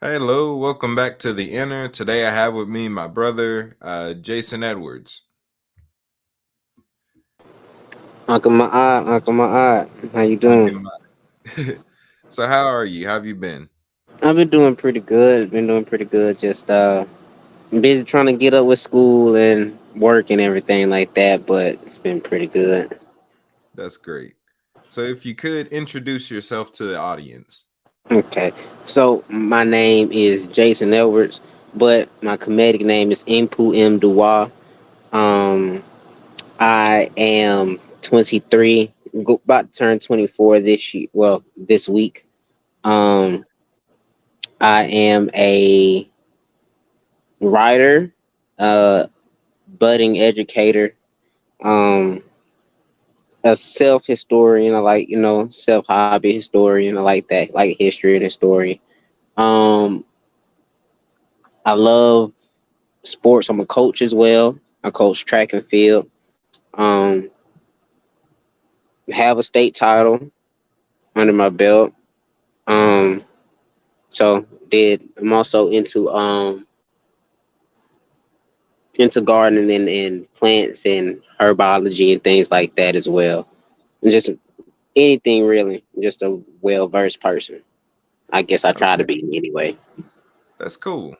Hello, welcome back to the Inner. Today I have with me my brother, Jaysen Edwards. Uncle Ma'at, how you How doing? you doing? So how are you? How have you been? I've been doing pretty good. Been doing pretty good. Just busy trying to get up with school and work and everything like that, but it's been pretty good. That's great. So if you could introduce yourself to the audience. Okay, so my name is Jason Edwards, but my comedic name is Impu M Dua. Um, I am 23, about to turn 24 this year. Well, this week. Um, I am a writer, uh, budding educator, um, a self historian. I like, self hobby historian. I like that, like history and history. Um, I love sports. I'm a coach as well. I coach track and field. Um, have a state title under my belt. Um, so did I'm also into gardening and plants and herbology and things like that as well. And just anything really. Just a well versed person. I guess I try to Okay, be anyway. that's cool.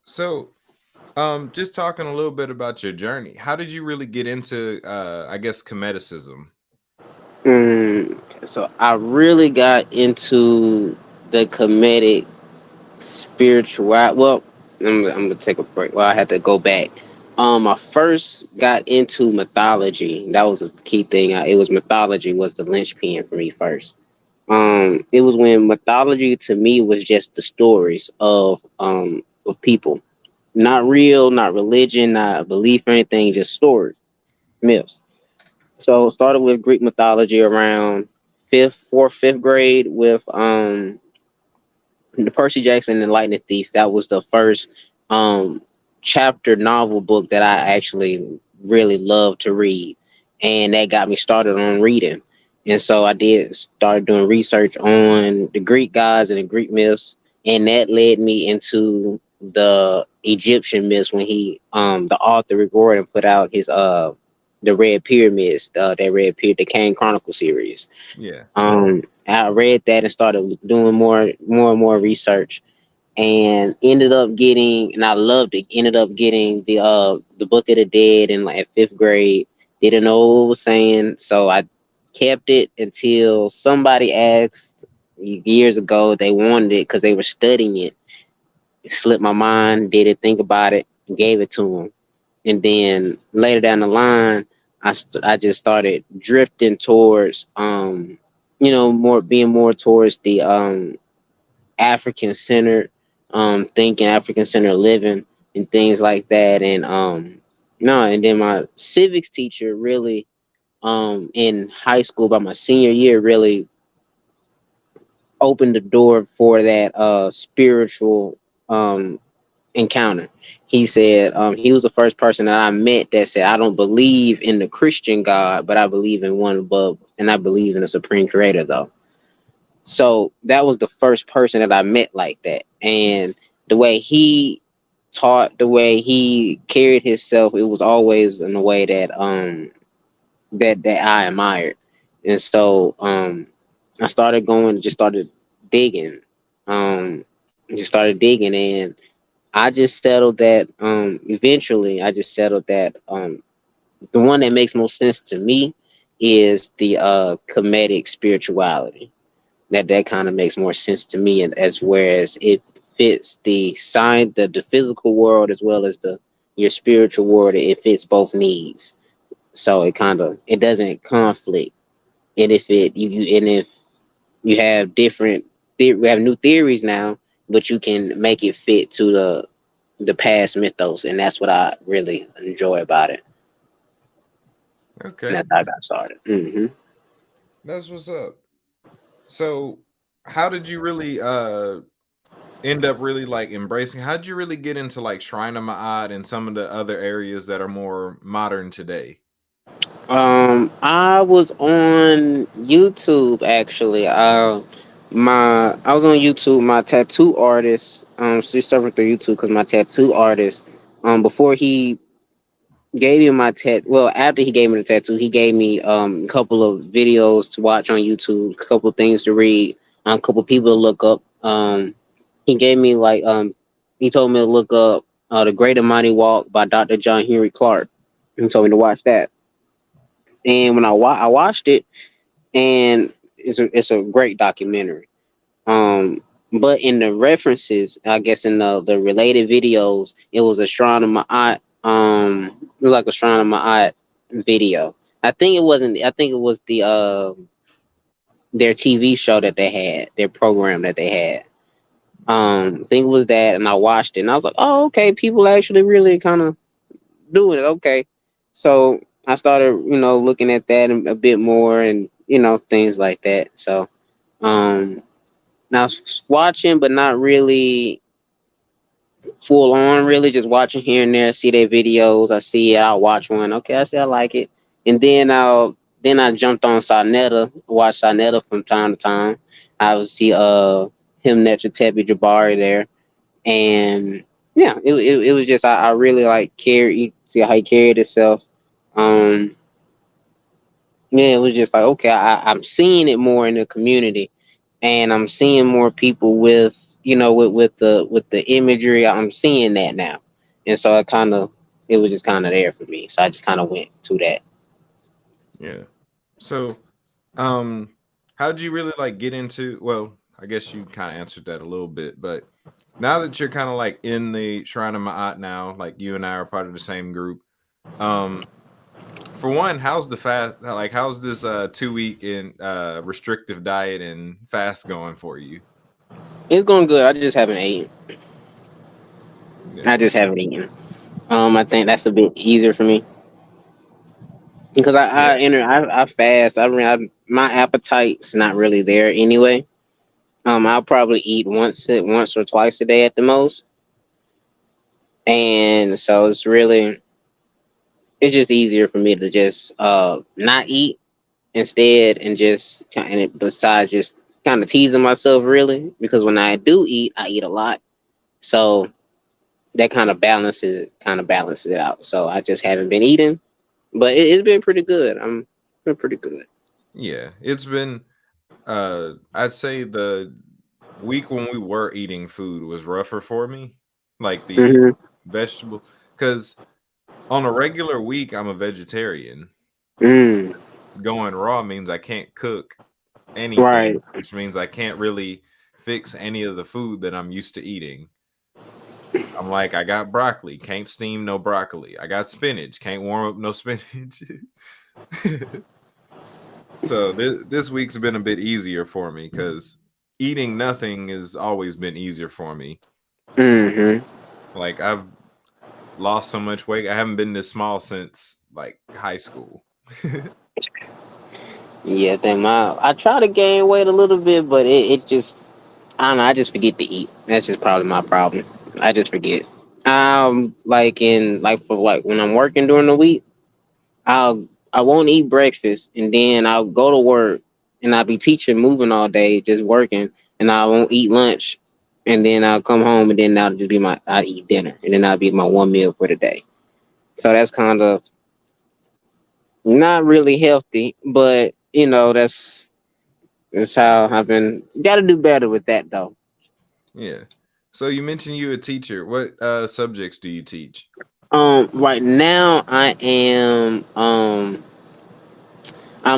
So, just talking a little bit about your journey. How did you really get into, I guess, comedicism? So I really got into the comedic spiritual. Well, I'm gonna take a break. Well, I had to go back. I first got into mythology. That was a key thing. It was mythology was the linchpin for me first. It was when mythology to me was just the stories of people, not real, not religion, not belief or anything, just stories, myths. So started with Greek mythology around fifth grade with the Percy Jackson and Lightning Thief. That was the first um chapter novel book that I actually really loved to read, and that got me started on reading. And so I did start doing research on the Greek gods and the Greek myths, and that led me into the Egyptian myths when the author Rick Riordan put out his the Red Pyramids, that Red Pyramid, the Kane Chronicle series. Yeah. I read that and started doing more and more research, and ended up getting, and I loved it. Ended up getting the Book of the Dead in like fifth grade. Didn't know what it was saying, so I kept it until somebody asked years ago. They wanted it because they were studying it. It slipped my mind. Didn't think about it. Gave it to them, and then later down the line, I just started drifting towards more being more towards the African centered thinking, African centered living, and things like that. And no, and then my civics teacher really in high school by my senior year really opened the door for that spiritual um encounter. He said he was the first person that I met that said, I don't believe in the Christian God, but I believe in one above, and I believe in a supreme creator, though. So that was the first person that I met like that. And the way he taught, the way he carried himself, it was always in a way that I admired. And so I started going, just started digging. Just started digging, and I just settled that eventually I just settled that the one that makes most sense to me is the comedic spirituality. That kind of makes more sense to me, and as whereas it fits the sign the physical world as well as the your spiritual world. It fits both needs. So it doesn't conflict. And if it you and if you have we have new theories now, but you can make it fit to the past mythos, and that's what I really enjoy about it. And Okay, that's how I got started. that's what's up. So, how did you really end up really like embracing? How did you really get into like Shrine of Ma'at and some of the other areas that are more modern today? I was on YouTube actually. my I was on YouTube. My tattoo artist, she suffered through YouTube because my tattoo artist, before he gave me my well, after he gave me the tattoo, he gave me a couple of videos to watch on YouTube, a couple of things to read, a couple of people to look up. He gave me he told me to look up The Great and Mighty Walk by Dr. John Henry Clark. He told me to watch that, and when I watched it, and it's a great documentary. Um, but in the references, I guess in the related videos, it was a Shrine of Ma'at. It was like a Shrine of Ma'at video. I think it wasn't. I think it was their TV show that they had, their program that they had. I think it was that, and I watched it, and I was like, oh, okay, people actually really kind of doing it. Okay, so I started, looking at that a bit more, and things like that. So, um, and I was watching, but not really full on. Really, just watching here and there. See their videos. I see it. I'll watch one. Okay, I see. I like it. And then I jumped on Sarnetta. Watch Sarnetta from time to time. I would see him next to Tebi Jabari there, and yeah, it was just I really like carry see how he carried himself. Um, yeah, it was just like okay, I'm seeing it more in the community, and I'm seeing more people with with the imagery. I'm seeing that now, and so it was just kind of there for me. So I just kind of went to that. Yeah. So, um, how'd you really like get into? Well, I guess you kind of answered that a little bit, but now that you're kind of like in the Shrine of Ma'at now, like you and I are part of the same group. Um, for one, how's the fast? Like, how's this 2 week in restrictive diet and fast going for you? It's going good. I just haven't eaten. Yeah. I just haven't eaten. I think that's a bit easier for me because Yeah. I fast. My appetite's not really there anyway. I'll probably eat once or twice a day at the most, and so it's just easier for me to just not eat instead, and just kind of besides just kind of teasing myself really because when I do eat, I eat a lot, so that kind of balances it out. So I just haven't been eating, but it's been pretty good. I'm been pretty good. Yeah. It's been I'd say the week when we were eating food was rougher for me, like the Hmm. vegetable, because on a regular week I'm a vegetarian. Mm, Going raw means I can't cook right. anything, which means I can't really fix any of the food that I'm used to eating. I'm like, I got broccoli, can't steam no broccoli. I got spinach, can't warm up no spinach. So this week's been a bit easier for me because eating nothing has always been easier for me. Hmm. Like I've lost so much weight. I haven't been this small since like high school. Yeah, then I try to gain weight a little bit, but it just I don't know. I just forget to eat. That's just probably my problem. I just forget. For when I'm working during the week, I won't eat breakfast, and then I'll go to work, and I'll be teaching, moving all day, just working, and I won't eat lunch, and then I'll come home, and then that'll just be I eat dinner, and then that'll be my one meal for the day. So that's kind of not really healthy, but that's how I've been. Got to do better with that though. Yeah. So you mentioned you a teacher. What subjects do you teach? Right now I'm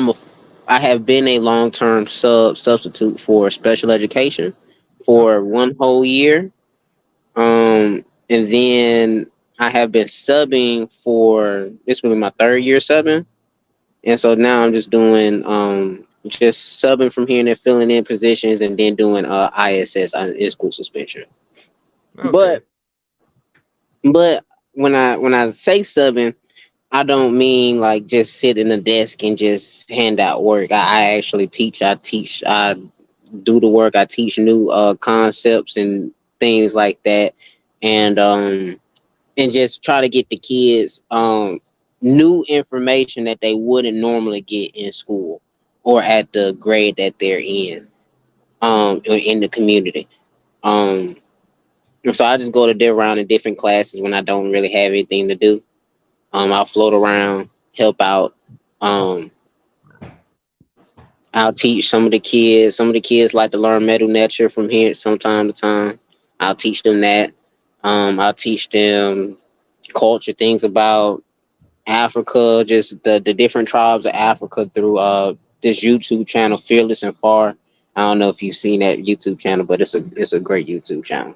a I have been a long term substitute for special education Okay. for one whole year. And then I have been subbing for this will be my third year subbing, and so now I'm just subbing from here and there, filling in positions, and then doing ISS, in school suspension. But Okay. but when I say subbing, I don't mean like just sit in the desk and just hand out work. I actually teach. I teach. I do the work. I teach new concepts and things like that, and just try to get the kids new information that they wouldn't normally get in school or at the grade that they're in. in the community. Um, and so I just go to around in different classes when I don't really have anything to do. I'll float around, help out. Um, I'll teach some of the kids. Some of the kids like to learn metal nature from here from time to time. I'll teach them that. I'll teach them culture, things about Africa, just the different tribes of Africa through this YouTube channel, Fearless and Far. I don't know if you've seen that YouTube channel, but it's a great YouTube channel.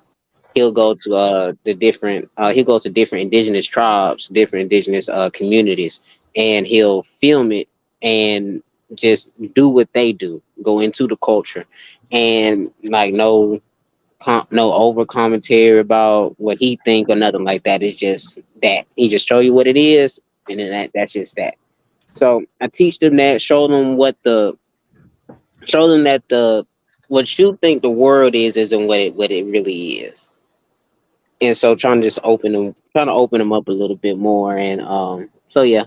He'll go to he'll go to different indigenous tribes, different indigenous communities, and he'll film it and just do what they do, go into the culture, and like no over commentary about what he think or nothing like that. It's just that he just show you what it is, and then that's just that. So I teach them that, show them that the what you think the world is isn't what it really is. And so trying to open them up a little bit more, and so yeah,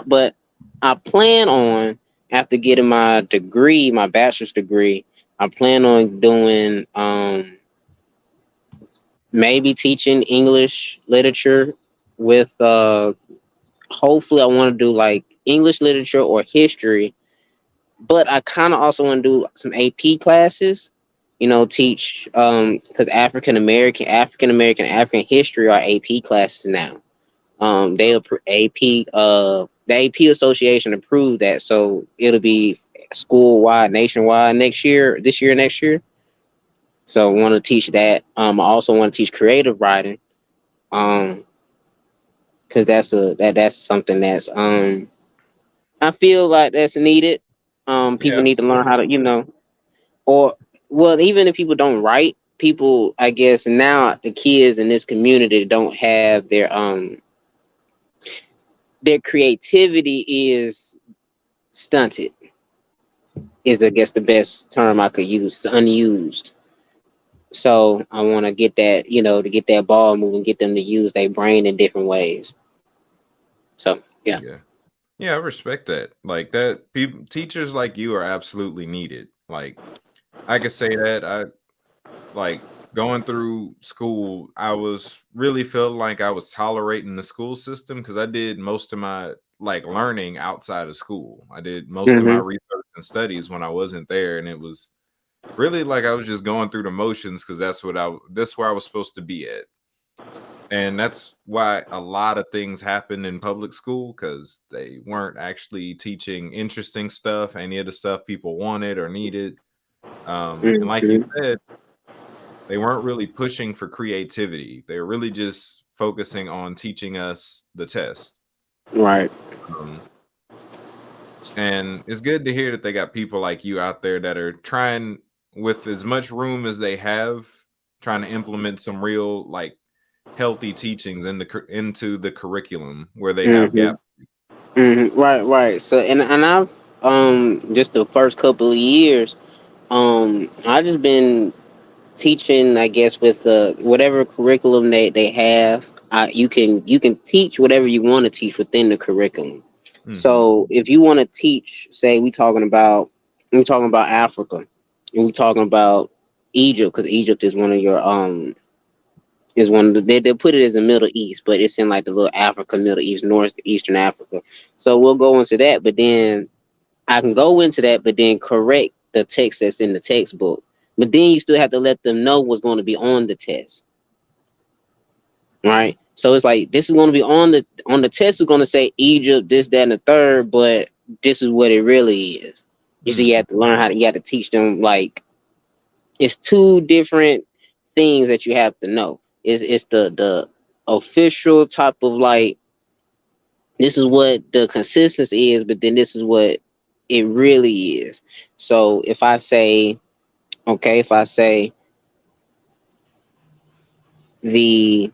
but I plan on, after getting my degree, my bachelor's degree, I plan on doing maybe teaching English literature with hopefully I want to do like English literature or history, but I kind of also want to do some AP classes, teach because African American African history are AP classes now. AP the AP Association approved that, so it'll be school wide, nationwide next year. So I want to teach that. I also want to teach creative writing. Um, because that's something that's I feel like that's needed. Yeah, People need to learn how to, or well, even if people don't write, people, I guess now the kids in this community don't have their creativity is stunted. Is, I guess, the best term I could use, unused. So I want to get that, to get that ball moving, get them to use their brain in different ways. So yeah. yeah. Yeah, I respect that. Like that people teachers like you are absolutely needed. Like I could say that I like going through school, I was really feeling like I was tolerating the school system because I did most of my like learning outside of school. I did most of my Hmm. research and studies when I wasn't there, and it was really like I was just going through the motions because that's where I was supposed to be at. And that's why a lot of things happened in public school because they weren't actually teaching interesting stuff, any of the stuff people wanted or needed. And like you Hmm. said, they weren't really pushing for creativity. They were really just focusing on teaching us the test. Right. Um, and it's good to hear that they got people like you out there that are trying, with as much room as they have, trying to implement some real like healthy teachings into the curriculum where they have Hmm. gaps. Right, right. So and I've just the first couple of years, I just been teaching, I guess, with whatever curriculum they have. You can teach whatever you want to teach within the curriculum. Hmm. So if you want to teach, say we talking about Africa, and we talking about Egypt, because Egypt is one of your they put it as the Middle East, but it's in like the little Africa, Middle East, Northeastern Africa. So we'll go into that, but then I can go into that, but then correct the text that's in the textbook. But then you still have to let them know what's going to be on the test, right? So it's like this is going to be on the test is going to say Egypt, this, that, and the third, but this is what it really is. You see, you Hmm. have to learn you have to teach them like it's two different things that you have to know. It's the official type of like this is what the consistency is, but then this is what it really is. So if I say the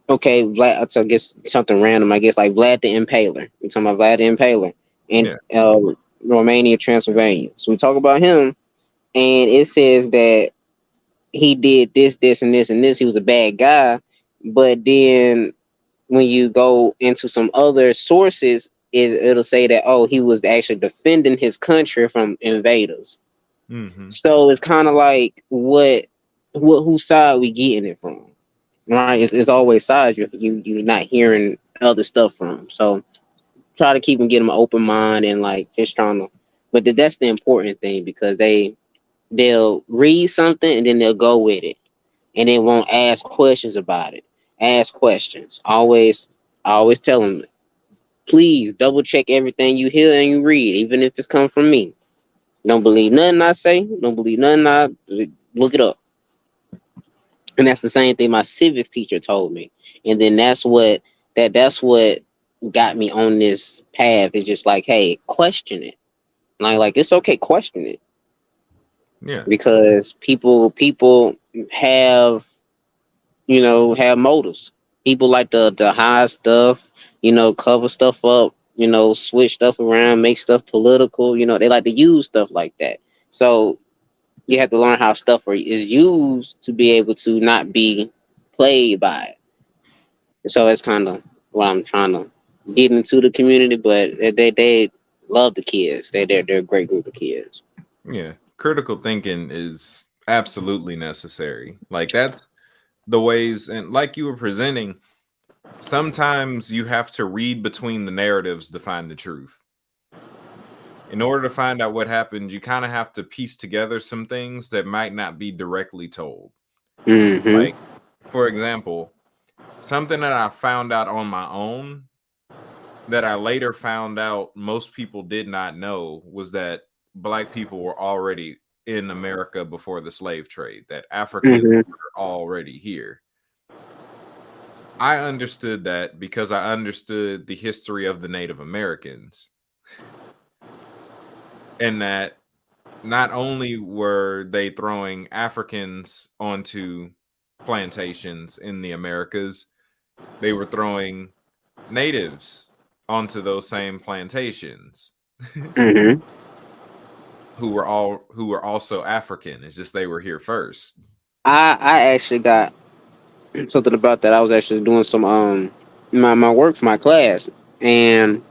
Vlad, so I guess something random, I guess like Vlad the Impaler. We're talking about Vlad the Impaler in Yeah. Romania, Transylvania. So we talk about him, and it says that he did this, this, and this, and this. He was a bad guy, but then when you go into some other sources, it'll say that he was actually defending his country from invaders. Mm-hmm. So it's kind of like what whose side we getting it from, right? It's always sides you're not hearing other stuff from. So try to keep them, get them an open mind and like just trying to. But that's the important thing because they'll read something and then they'll go with it and they won't ask questions about it. Ask questions. I always tell them, please double check everything you hear and you read, even if it's come from me. Don't believe nothing I say. Don't believe nothing I look it up. And that's the same thing my civics teacher told me. And then that's what got me on this path. Is just like, hey, question it. Like it's okay, question it Yeah. because people have have motives. People like to hide stuff, cover stuff up, switch stuff around, make stuff political. They like to use stuff like that. So you have to learn how is used to be able to not be played by it. So it's kind of what I'm trying to get into the community, but they love the kids. They're a great group of kids. Yeah. Critical thinking is absolutely necessary. Like that's the ways, and like you were presenting, sometimes you have to read between the narratives to find the truth. In order to find out what happened, you kind of have to piece together some things that might not be directly told. Mm-hmm. Like, for example, something that I found out on my own that I later found out most people did not know was that black people were already in America before the slave trade, that Africans Mm-hmm. were already here. I understood that because I understood the history of the Native Americans, and that not only were they throwing Africans onto plantations in the Americas, they were throwing natives onto those same plantations Mm-hmm. who were also African. It's just they were here first. I actually got something about that. I was actually doing some my work for my class, and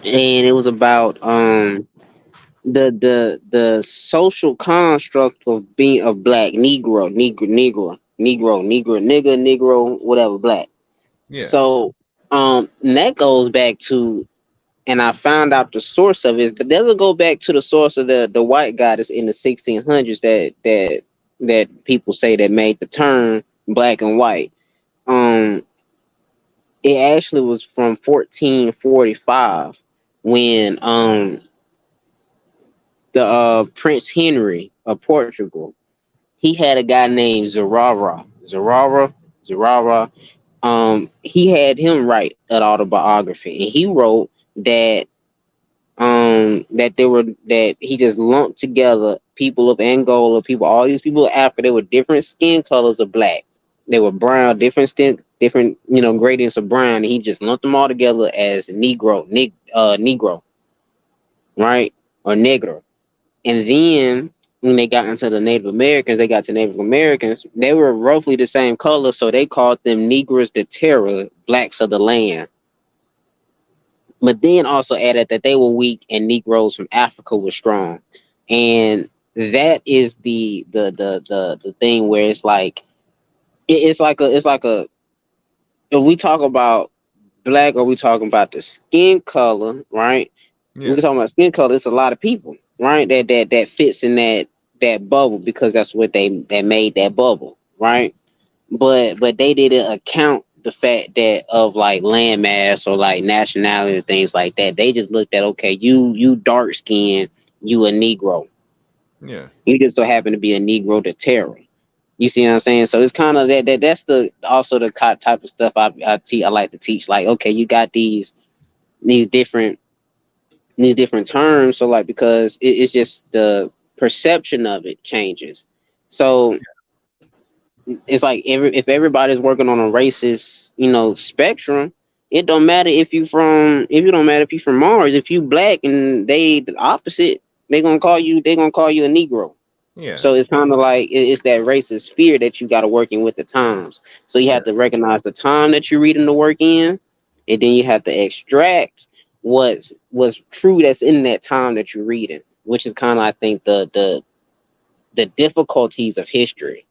it was about the social construct of being a black Negro, nigger, whatever, black. Yeah. So and that goes back to, and I found out the source of it. That doesn't go back to the source of the white guy that's in the 1600s that people say that made the term black and white. Um, it actually was from 1445 when the Prince Henry of Portugal, he had a guy named Zerara. He had him write an autobiography, and he wrote that that he just lumped together people of Angola, all these people of Africa. They were different skin colors of black. They were brown, different gradients of brown, and he just lumped them all together as Negro, right, or Negro. And then when they got into the Native Americans, they were roughly the same color, so they called them Negros de Terra, blacks of the land. But then also added that they were weak and Negroes from Africa were strong. And that is the thing where it's like it's like a if we talk about black or we talking about the skin color, right? We Yeah. talking about skin color, it's a lot of people, right? That fits in that bubble because that's what they made that bubble, right? But they didn't account the fact that of like landmass or like nationality or things like that. They just looked at, okay, you dark skinned, you a Negro. Yeah. You just so happen to be a Negro to terror. You see what I'm saying? So it's kind of that's the also the type of stuff I like to teach. Like, okay, you got these different these different terms. So like because it's just the perception of it changes. So it's like if everybody's working on a racist, spectrum, it don't matter if you don't matter if you from Mars, if you black and they the opposite, they gonna call you a Negro. Yeah. So it's kind of like it's that racist fear that you got to work in with the times. So you Yeah. have to recognize the time that you're reading the work in, and then you have to extract what's true that's in that time that you're reading. which is kind of, I think, the difficulties of history,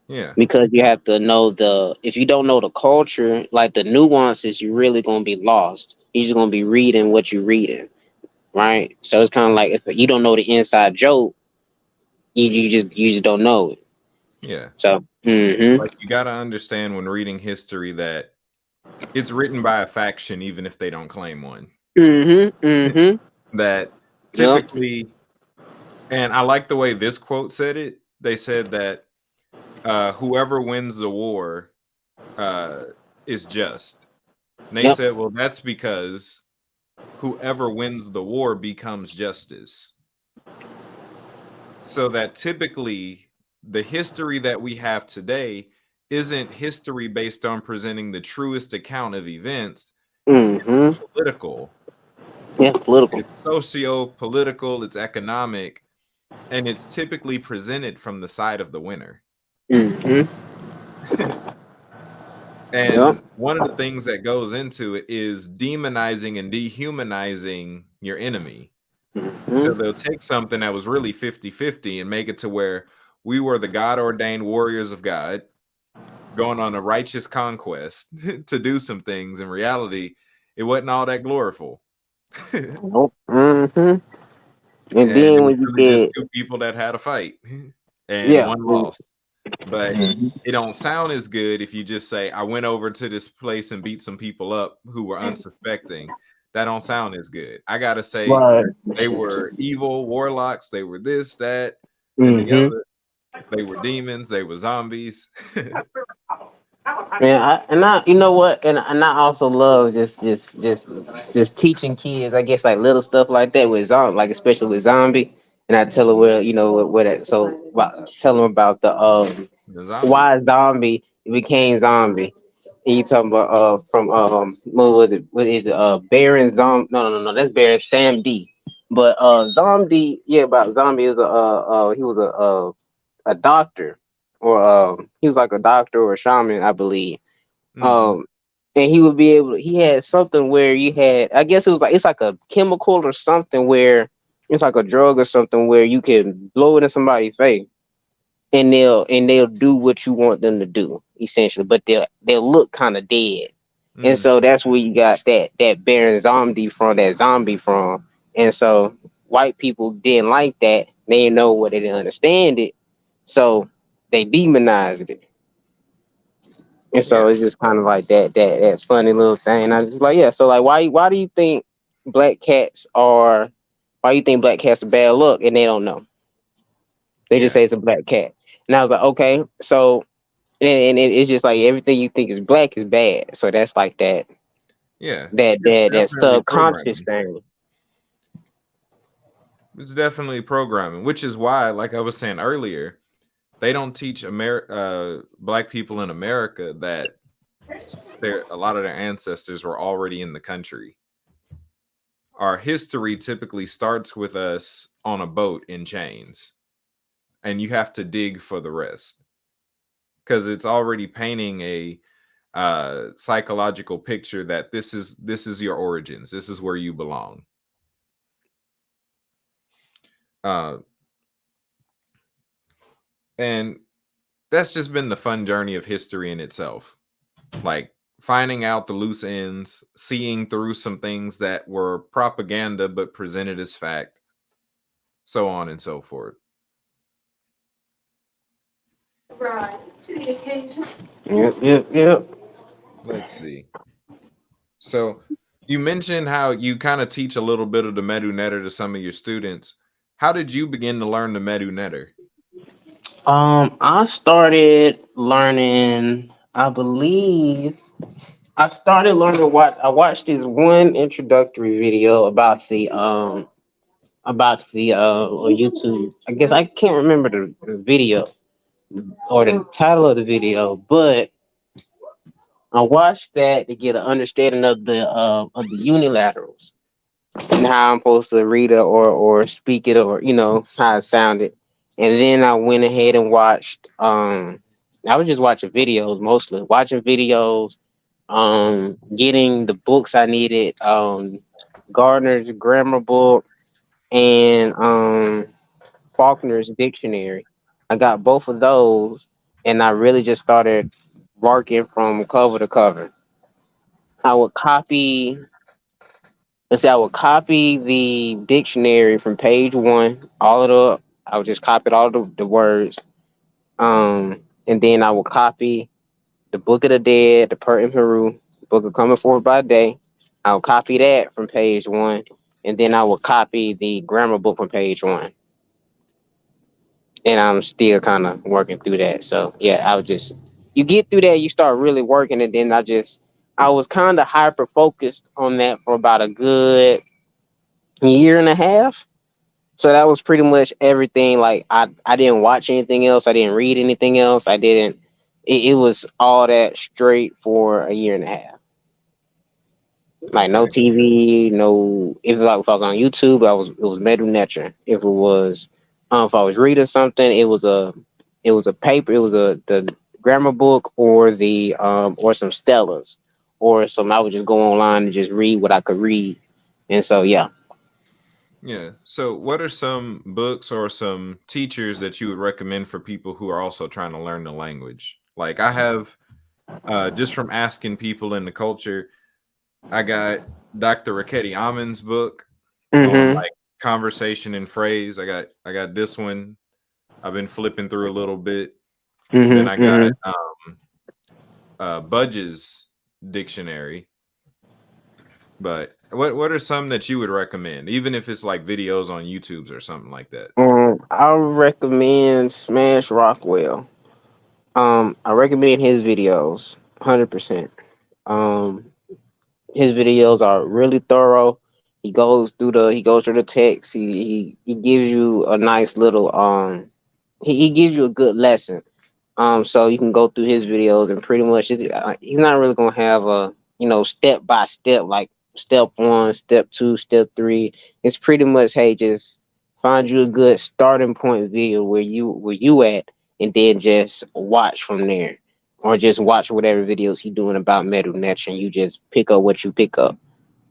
Yeah. because you have to know the if you don't know the culture, like the nuances, you're really gonna be lost. You're just gonna be reading what you're reading, right? So it's kind of like if you don't know the inside joke, you just don't know it. Yeah. So, Like you got to understand when reading history that it's written by a faction, even if they don't claim one. mm-hmm. That Yep. typically, and I like the way this quote said it. They said that whoever wins the war uh, is just. And they Yep. said, well, that's because whoever wins the war becomes justice. So that typically the history that we have today isn't history based on presenting the truest account of events. It's Mm-hmm. political, Yeah. Political. it's socio-political, it's economic, and it's typically presented from the side of the winner. Mm-hmm. Yep. And one of the things that goes into it is demonizing and dehumanizing your enemy. So Mm-hmm. they'll take something that was really 50-50 and make it to where we were the God ordained warriors of God going on a righteous conquest to do some things. In reality, it wasn't all that gloriful. And Nope. Mm-hmm. And it then was when you really just get, two people that had a fight and yeah. one lost. But Mhm. it don't sound as good if you just say, I went over to this place and beat some people up who were unsuspecting. That don't sound as good. I gotta say Right. they were evil warlocks, they were this, that, and the Mm-hmm. other. They were demons, they were zombies. Man, you know what, and I also love just teaching kids. I guess like little stuff like that with zombie, like especially with zombie. And I tell them where what it, so tell them about the The zombie. why zombie became zombie. And you talking about from what was it? What is it? Baron Zom? No. That's Baron Sam D. But zombie, yeah, about zombie is he was a doctor, or he was like a doctor or a shaman, I believe. Mhm. Um, and he would be able to, he had something where you had, I guess it was like, it's like a chemical or something where it's like a drug or something where you can blow it in somebody's face and they'll do what you want them to do essentially, but they'll look kind of dead. And Mhm. so that's where you got that Baron zombie from, that zombie from. And so white people didn't like that. They didn't know what, they didn't understand it. So they demonized it. And so Yeah. it's just kind of like that funny little thing. I was just like, yeah. So like, why do you think black cats are? Why you think black cats are bad luck? And they don't know. They just Yeah. say it's a black cat. And I was like, okay. So it's just like everything you think is black is bad. So that's like Yeah. It's that definitely subconscious programming. thing. It's definitely programming, which is why, like I was saying earlier, they don't teach black people in America that a lot of their ancestors were already in the country. Our history typically starts with us on a boat in chains, and you have to dig for the rest because it's already painting a psychological picture that this is your origins. This is where you belong. Uh, and that's just been the fun journey of history in itself. Like finding out the loose ends, seeing through some things that were propaganda but presented as fact, so on and so forth. Yep. Let's see. So you mentioned how you kind of teach a little bit of the Medu Netter to some of your students. How did you begin to learn the Medu Netter? I started learning. I believe I started learning what I watched this one introductory video about the on YouTube. I guess I can't remember the video or the title of the video, but I watched that to get an understanding of the unilaterals and how I'm supposed to read it or speak it, or how it sounded. And then I went ahead and watched I was just watching videos, mostly watching videos, getting the books I needed, Gardner's grammar book, and Faulkner's dictionary. I got both of those, and I really just started working from cover to cover. I would copy. Let's say I would copy the dictionary from page one, all of the. I would just copy all the words, and then I would copy the Book of the Dead, the Per in Peru, Book of Coming Forth by Day. I would copy that from page one, and then I would copy the grammar book from page one. And I'm still kind of working through that. So yeah, I was just you get through that, you start really working, and then I was kind of hyper focused on that for about a good year and a half. So that was pretty much everything. Like I didn't watch anything else. I didn't read anything else. I didn't. It was all that straight for a year and a half. Like no Okay. TV, no. If I was on YouTube, it was Medu Nature. If I was reading something, it was a paper, it was a the grammar book or the or some Stellas or some. I would just go online and just read what I could read, and so yeah. Yeah. So, what are some books or some teachers that you would recommend for people who are also trying to learn the language? Like, I have, just from asking people in the culture, I got Dr. Raketti Amon's book on Mhm. like conversation and phrase. I got this one. I've been flipping through a little bit. Then Mhm. I got Mhm. Budge's dictionary. But what are some that you would recommend, even if it's like videos on YouTube's or something like that? I recommend Smash Rockwell. I recommend his videos, 100%. Um, his videos are really thorough. He goes through the text. He gives you a nice little he gives you a good lesson. So you can go through his videos and pretty much he's not really gonna have a step by step like step one, step two, step three. It's pretty much hey, just find you a good starting point video where you at, and then just watch from there, or just watch whatever videos he doing about metal nature, and you just pick up what you pick up.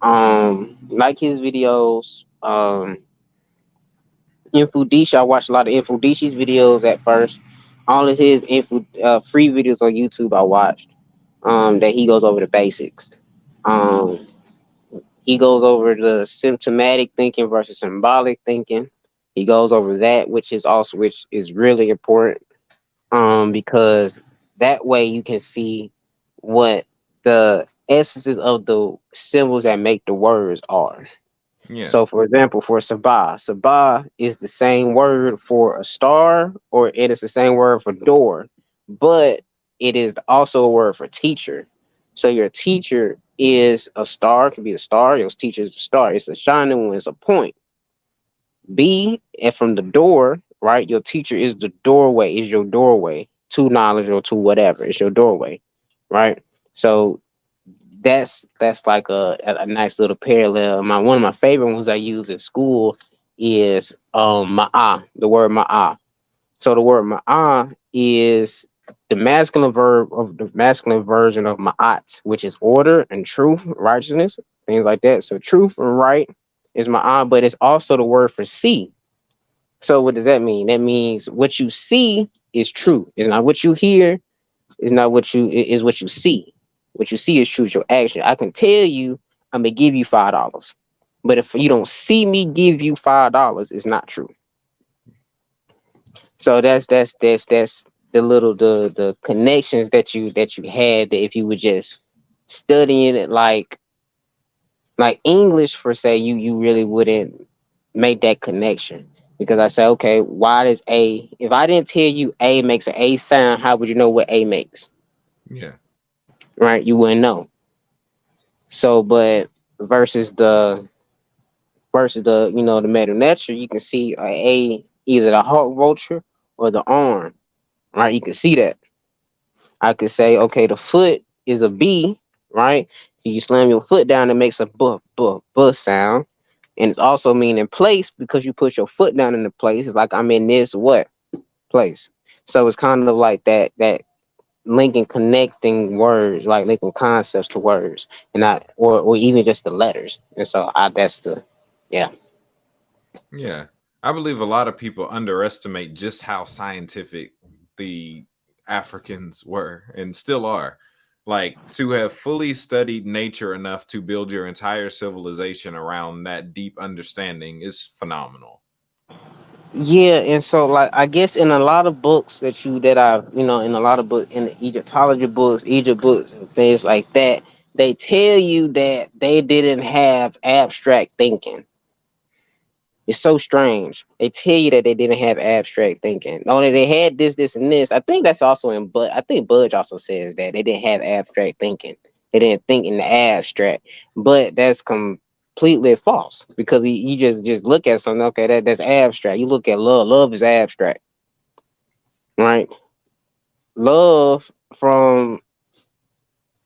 Like his videos. Infudisha. I watched a lot of Infudisha's videos at first. All of his free videos on YouTube I watched. That he goes over the basics. Um, he goes over the symptomatic thinking versus symbolic thinking. He goes over that, which is really important. Because that way you can see what the essences of the symbols that make the words are. Yeah. So, for example, for Sabah, Sabah is the same word for a star, or it is the same word for door, but it is also a word for teacher. So, your teacher is a star, could be a star. Your teacher is a star. It's a shining one. It's a point. B, and from the door, right? Your teacher is the doorway. Is your doorway to knowledge or to whatever? It's your doorway, right? So that's like a nice little parallel. My one of my favorite ones I use at school is ma'ah, the word ma'ah. So the word ma'ah is the masculine version of ma'at, which is order and truth, righteousness, things like that. So truth and right is ma'ah, but it's also the word for see. So what does that mean? That means what you see is true. It's not what you hear, it's not is what you see. What you see is true. Your action. I can tell you I'm gonna give you $5, but if you don't see me give you $5, it's not true. So that's the connections that you had, that if you were just studying it like English for say, you really wouldn't make that connection. Because I say, okay, why does A, if I didn't tell you A makes an A sound, how would you know what A makes? Yeah. Right? You wouldn't know. So, but versus the the metal nature, you can see either the hawk vulture or the arm, right? You can see that. I could say, okay, the foot is a B, right? You slam your foot down, it makes a buh sound, and it's also mean in place because you put your foot down in the place. It's like I'm in this what place. So it's kind of like that linking connecting words, like linking concepts to words, and not or even just the letters. And so I that's the yeah. Yeah. I believe a lot of people underestimate just how scientific the Africans were and still are. Like to have fully studied nature enough to build your entire civilization around that deep understanding is phenomenal. Yeah, and so like I guess in a lot of books that I've in a lot of book in the Egypt books and things like that, they tell you that they didn't have abstract thinking. It's so strange. They tell you that they didn't have abstract thinking. Only they had this, this, and this. I think that's also in Bud. I think Budge also says that they didn't have abstract thinking. They didn't think in the abstract. But that's completely false because you just look at something. Okay, that's abstract. You look at love. Love is abstract, right? Love from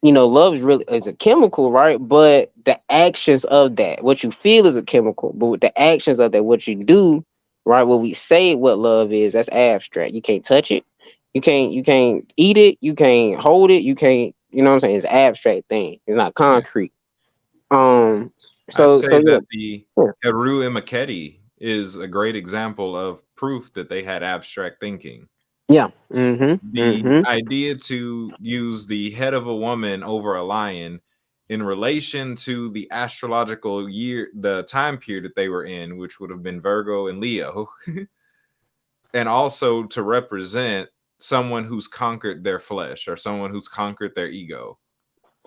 love is really is a chemical, right? But the actions of that, what you feel is a chemical, but with the actions of that, what you do, right? What we say what love is, that's abstract. You can't touch it. You can't eat it. You can't hold it. You can't, you know what I'm saying? It's an abstract thing. It's not Yeah. concrete. Um, I'd so say yeah. that the Yeah. Heru Imaketi is a great example of proof that they had abstract thinking. Yeah. Mm-hmm. The Mm-hmm. idea to use the head of a woman over a lion in relation to the astrological year, the time period that they were in, which would have been Virgo and Leo, and also to represent someone who's conquered their flesh or someone who's conquered their ego.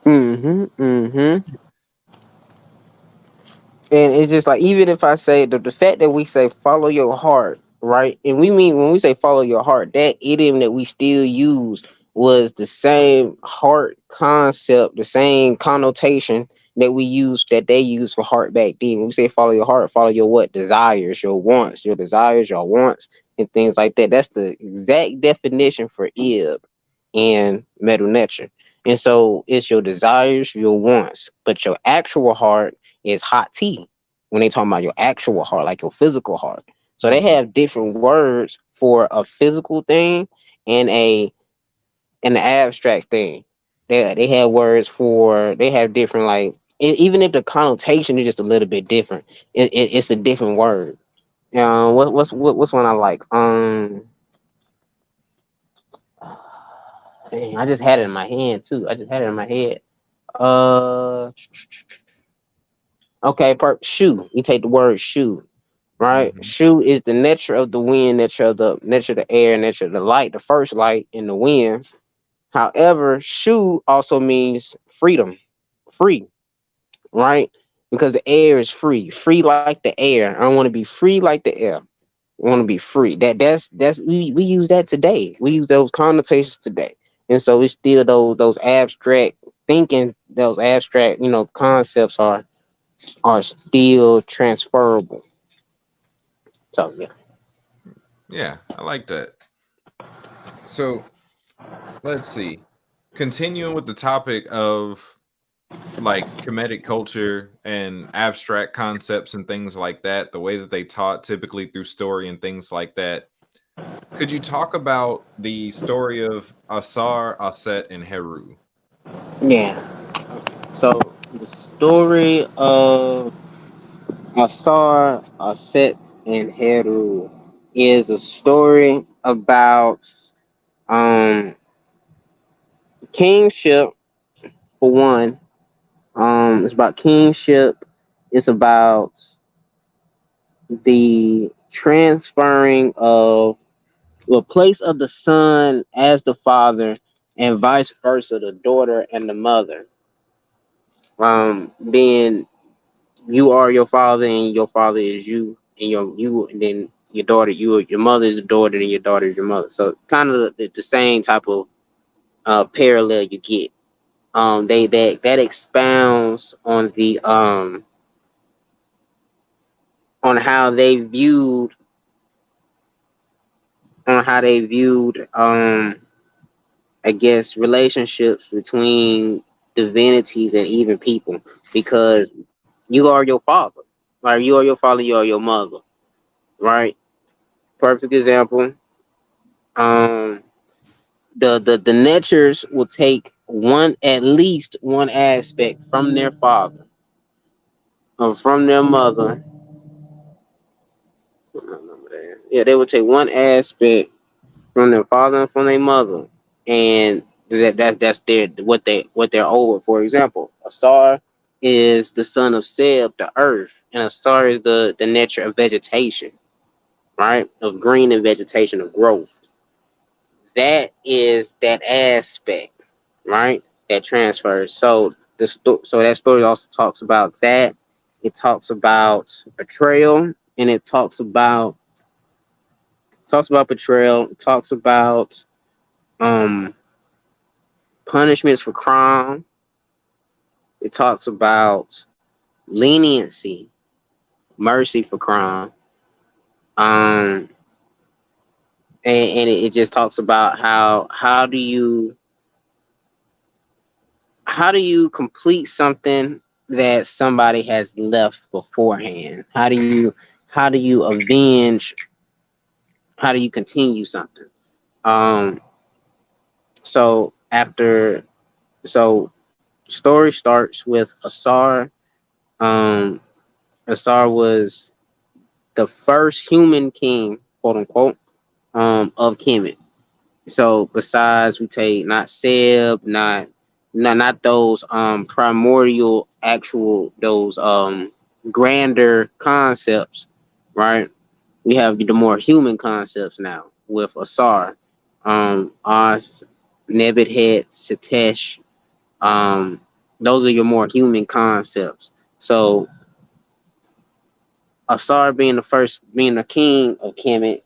Mm-hmm. Mm-hmm. And it's just like even if I say the fact that we say follow your heart, right? And we mean when we say follow your heart, that idiom that we still use was the same heart concept, the same connotation that we use that they use for heart back then. When we say follow your heart, follow your what? Desires, your wants, your desires, your wants, and things like that. That's the exact definition for ib and metal nature. And so it's your desires, your wants, but your actual heart is hot tea when they talking about your actual heart, like your physical heart. So they Mhm. have different words for a physical thing and an abstract thing. They have words for they have different like even if the connotation is just a little bit different, it's a different word. What's one I like? Dang, I just had it in my hand too. I just had it in my head. Uh, okay, shoe. You take the word shoe, right? Mhm. Shoe is the nature of the wind, nature of the air, nature of the light, the first light in the wind. However, shoe also means freedom, free, right? Because the air is free, free like the air. I want to be free like the air. I want to be free. That's we use that today. We use those connotations today, and so it's still those abstract thinking, those abstract concepts are still transferable. So yeah. Yeah, I like that. So let's see. Continuing with the topic of like comedic culture and abstract concepts and things like that, the way that they taught typically through story and things like that. Could you talk about the story of Asar, Aset, and Heru? Yeah. So the story of Asar, Aset, and Heru is a story about um kingship for one. It's about kingship. It's about the transferring of the place of the son as the father, and vice versa, the daughter and the mother. Being you are your father and your father is you, and you and then your daughter, your mother is the daughter and your daughter is your mother. So kind of the same type of parallel you get. They that expounds on how they viewed how they viewed I guess relationships between divinities and even people, because you are your father, right? You are your father, you are your mother, right? Perfect example. Um, the natures will take one at least one aspect from their father or from their mother Yeah, they would take one aspect from their father and from their mother, and that's their what they're over. For example, Asar is the son of Seb, the earth, and Asar is the nature of vegetation, right? Of green and vegetation of growth. That is that aspect, right? That transfers. So so that story also talks about that. It talks about betrayal, and it talks about betrayal. It talks about um punishments for crime. It talks about leniency, mercy for crime. Um, and it just talks about how do you complete something that somebody has left beforehand? How do you avenge? How do you continue something? Um, so after so story starts with Asar. Um, Asar was the first human king, quote unquote, of Kemet. So besides, we take not Seb, not those primordial actual those grander concepts, right? We have the more human concepts now with Asar, Os, Nebuchadnezzar, Satesh. Um, those are your more human concepts. So Asar being the first, being the king of Kemet,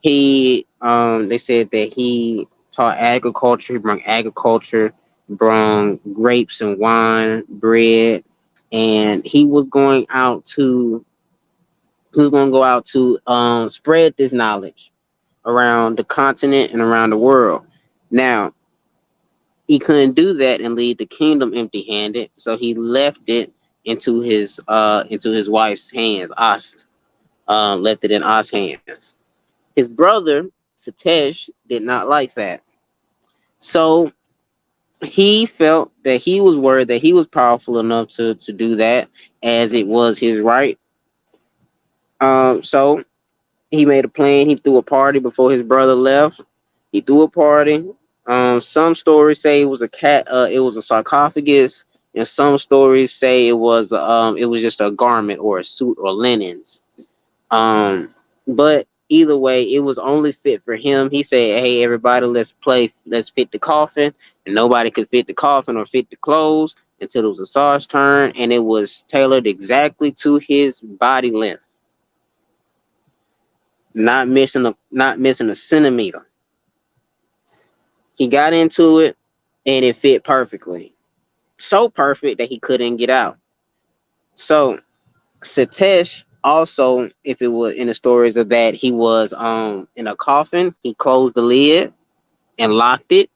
he they said that he taught agriculture. He brought agriculture, brought grapes and wine, bread, and he was going to go out to spread this knowledge around the continent and around the world. Now he couldn't do that and leave the kingdom empty-handed, so he left it into his wife's hands. Ast left it in Ast's hands. His brother Satesh did not like that. So he felt that he was worried that he was powerful enough to do that, as it was his right. So he made a plan. He threw a party before his brother left. He threw a party. Some stories say it was a cat. It was a sarcophagus, and some stories say it was just a garment or a suit or linens. Um, but either way, it was only fit for him. He said, "Hey, everybody, let's fit the coffin," and nobody could fit the coffin or fit the clothes until it was Asar's turn, and it was tailored exactly to his body length, not missing a centimeter. He got into it, and it fit perfectly, so perfect that he couldn't get out. So Satesh also, if it was in the stories of that, he was in a coffin. He closed the lid and locked it.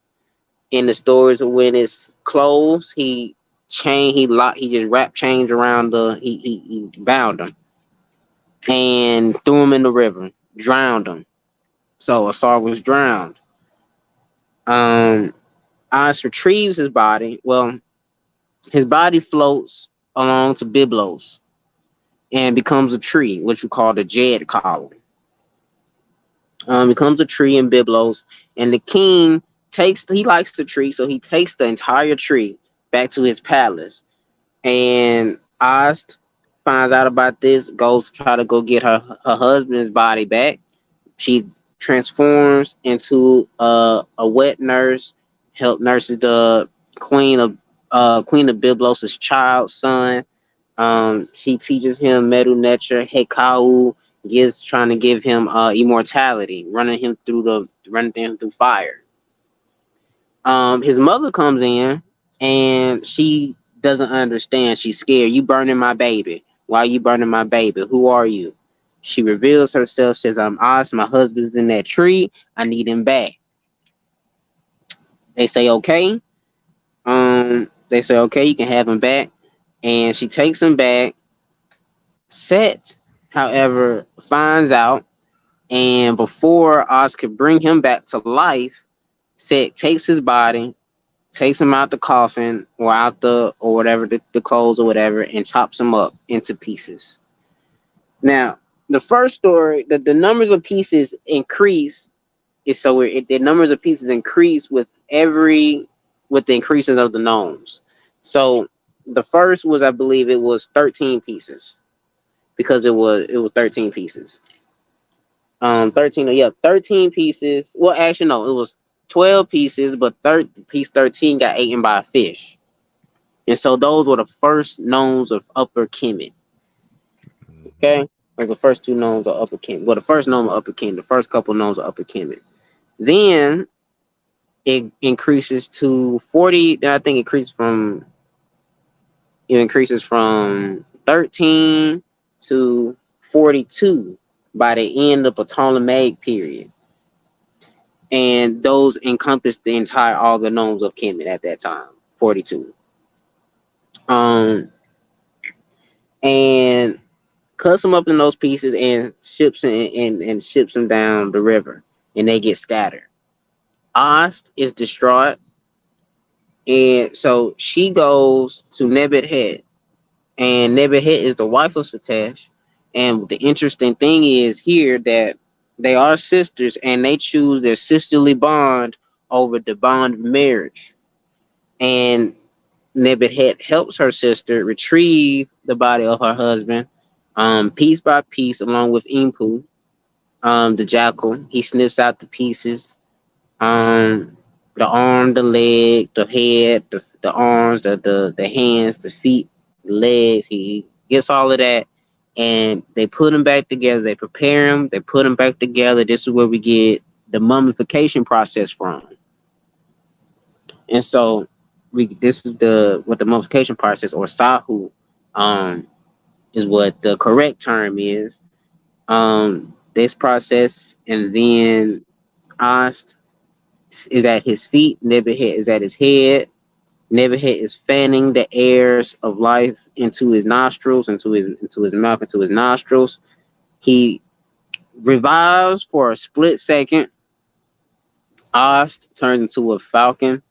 In the stories of when it's closed, he just wrapped chains around he bound him and threw him in the river, drowned him. So Asar was drowned. Um As retrieves his body. Well, his body floats along to Byblos and becomes a tree, which we call the Jed column. Becomes a tree in Byblos, and the king he likes the tree, so he takes the entire tree back to his palace. And Ost finds out about this, goes to try to go get her husband's body back. She transforms into a wet nurse, help nurses the queen of Queen of Byblos's child son. She teaches him Medu Netra, Hekau, gives trying to give him immortality, running him through fire. His mother comes in and she doesn't understand. She's scared. You burning my baby. Why are you burning my baby? Who are you? She reveals herself, says, I'm Oz, my husband's in that tree. I need him back. They say, okay. They say, okay, you can have him back. And she takes him back. Set, however, finds out, and before Oz could bring him back to life, Set takes his body, takes him out the coffin or out the clothes or whatever, and chops him up into pieces. Now, The first story, the numbers of pieces increase. Is so the numbers of pieces increase with the increases of the gnomes. So the first was, I believe, it was 13 pieces because it was 13 pieces. 13, yeah, 13 pieces. Well, actually, no, it was 12 pieces, but piece 13 got eaten by a fish. And so those were the first gnomes of Upper Kemet. Mhm. Okay, like the first two gnomes of Upper Kemet. Well, the first gnome of Upper Kemet, the first couple gnomes of Upper Kemet. Then it increases to 40. Then I think it increases from 13 to 42 by the end of the Ptolemaic period, and those encompass the entire all the gnomes of Kemet at that time. 42. Um, and cuts them up in those pieces and ships them down the river, and they get scattered. Ost is distraught, and so she goes to Nebuchadnezzar, and Nebuchadnezzar is the wife of Satesh. And the interesting thing is here that they are sisters, and they choose their sisterly bond over the bond of marriage. And Nebuchadnezzar helps her sister retrieve the body of her husband, piece by piece, along with Impu, the jackal. He sniffs out the pieces, um, the arm, the leg, the head, the arms, the hands, the feet, the legs. He gets all of that, and they put them back together. They prepare them. They put them back together. This is where we get the mummification process from. And so this is the what the mummification process, or Sahu, um, is what the correct term is. This process, and then Ast is at his feet. Nebuchadnezzar is at his head. Nebuchadnezzar is fanning the airs of life into his nostrils, into his mouth, into his nostrils. He revives for a split second. Ast turns into a falcon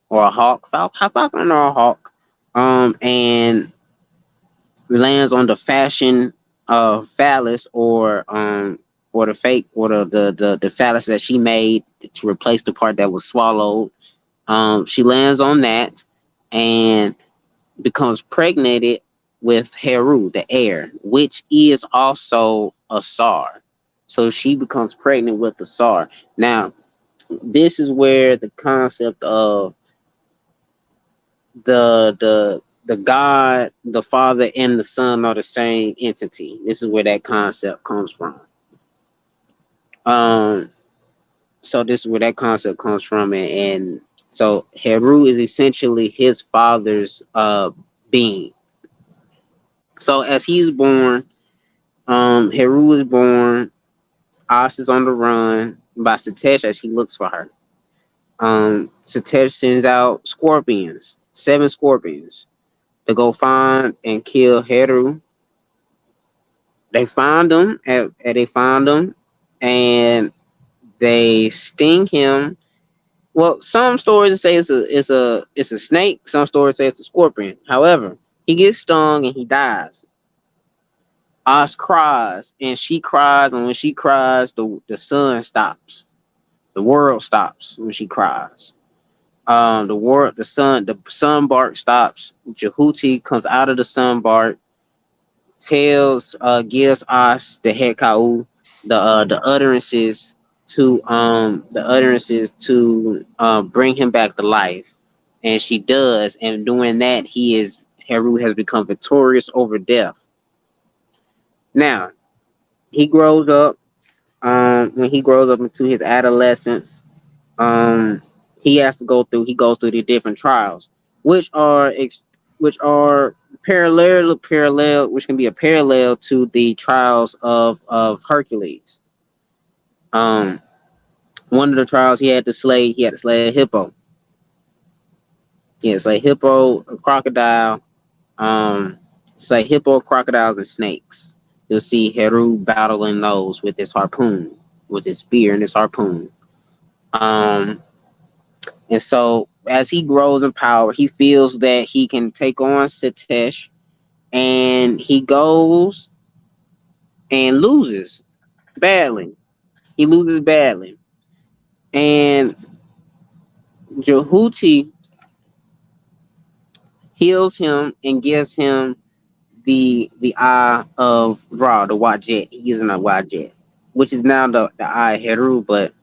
or a hawk, falcon or a hawk, and lands on the fashion phallus, or the fake, or the phallus that she made to replace the part that was swallowed. She lands on that and becomes pregnated with Heru, the heir, which is also a Tsar. So she becomes pregnant with the Tsar. Now, this is where the concept of the God, the Father, and the Son are the same entity. This is where that concept comes from. Um, so this is where that concept comes from, and so Heru is essentially his father's being. So as he's born, Heru is born. As is on the run by Satesh as he looks for her. Satesh sends out scorpions, 7 scorpions, to go find and kill Heru. They find him, and they sting him. Well, some stories say it's a snake. Some stories say it's a scorpion. However, he gets stung and he dies. Oz cries and she cries, and when she cries, the sun stops. The world stops when she cries. The sun bark stops. Jehuti comes out of the sun bark, gives us the Hekau the utterances to bring him back to life, and she does. And doing that, Heru has become victorious over death. Now he grows up. When he grows up into his adolescence, um, he goes through the different trials, which are which are which can be a parallel to the trials of Hercules. Um, One of the trials he had to slay a hippo. Yeah, slay hippo, a crocodile, um, slay hippo, crocodiles, and snakes. You'll see Heru battling those with his harpoon, with his spear and his harpoon. Um, and so as he grows in power, he feels that he can take on Satesh, and he goes and loses badly. He loses badly, and Jehuti heals him and gives him the eye of Ra, the Wajet. He gives him a Wajet, which is now the eye of Heru, but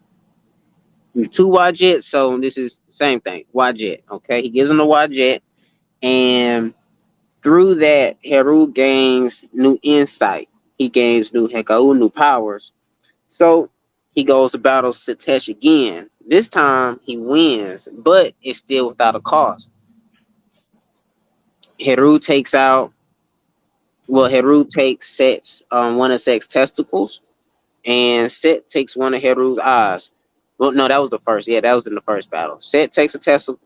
two Wajet, so this is the same thing. Wajet, okay? He gives him the Wajet, and through that, Heru gains new insight. He gains new Hekau, new powers. So he goes to battle Satesh again. This time he wins, but it's still without a cost. Heru takes out Heru takes Set's one of Set's testicles, and Set takes one of Heru's eyes. Well, no, that was the first. Yeah, that was in the first battle. Set takes a testicle.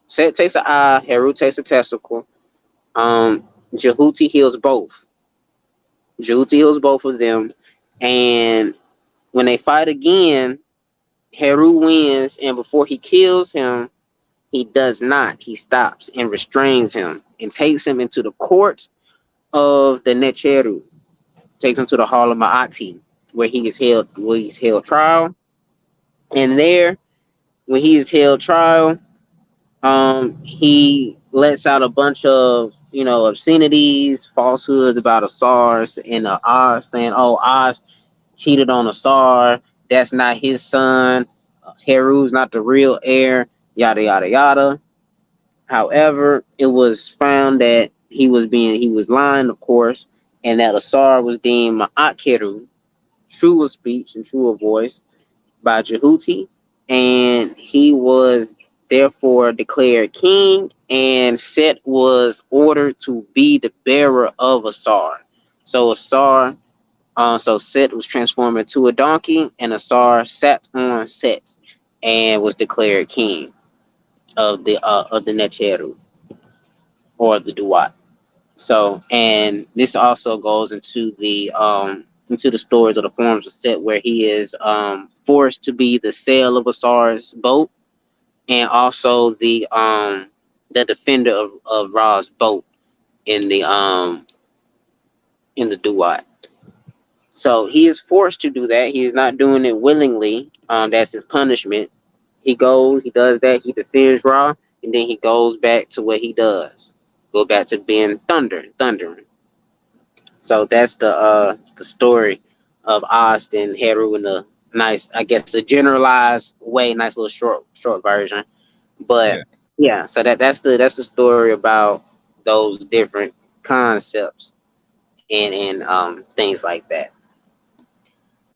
Set takes an eye. Heru takes a testicle. Jehuti heals both. Jehuti heals both of them, and when they fight again, Heru wins. And before he kills him, he does not. He stops and restrains him and takes him into the court of the Necheru. Takes him to the Hall of Ma'ati, where he's held trial. And there, when he is held trial, he lets out a bunch of obscenities, falsehoods about Asars and Oz, saying, "Oh, Oz cheated on Asar. That's not his son. Heru's not the real heir." Yada yada yada. However, it was found that he was lying, of course, and that Asar was deemed Ma'at Heru, true of speech and true of voice, by Jehuti, and he was therefore declared king, and Set was ordered to be the bearer of Asar. So so Set was transformed into a donkey, and Asar sat on Set and was declared king of the Necheru or the Duat. So, and this also goes into the stories of the forms of Set, where he is forced to be the sail of Asar's boat, and also the defender of Ra's boat in the Duat. So he is forced to do that. He is not doing it willingly. That's his punishment. He goes, he does that, he defends Ra, and then he goes back to what he does. Go back to being thundering. So that's the story of Ost and Heru in a nice, I guess, a generalized way, nice little short version. But Yeah. yeah, so that's the story about those different concepts and things like that.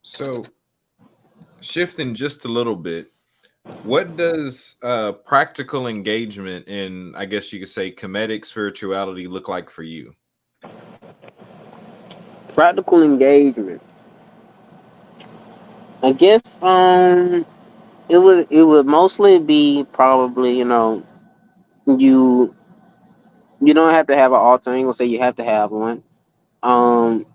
So shifting just a little bit, what does practical engagement in, I guess you could say, comedic spirituality look like for you? Practical engagement. I guess it would mostly be probably you you don't have to have an altar. I ain't gonna say you have to have one. Um,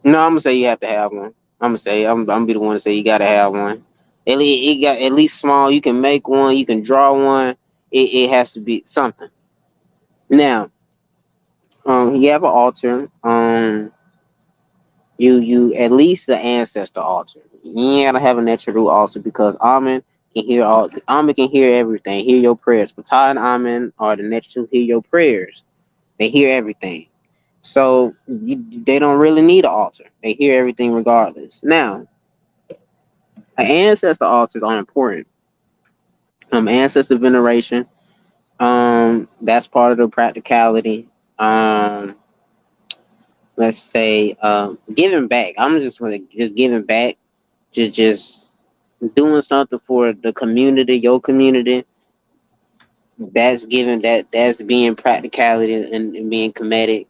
no, I'm gonna say you have to have one. I'm gonna be the one to say you gotta have one. At least small. You can make one. You can draw one. It has to be something. Now, you have an altar. You at least the ancestor altar. You gotta have a natural altar because Amen can hear everything. Hear your prayers. Ptah and Amen are the next to hear your prayers. They hear everything. So they don't really need an altar. They hear everything regardless. Now, ancestor altars are important. Ancestor veneration. That's part of the practicality. Um, let's say giving back. I'm just gonna just giving back. Just doing something for the community, your community. That's being practicality and being comedic,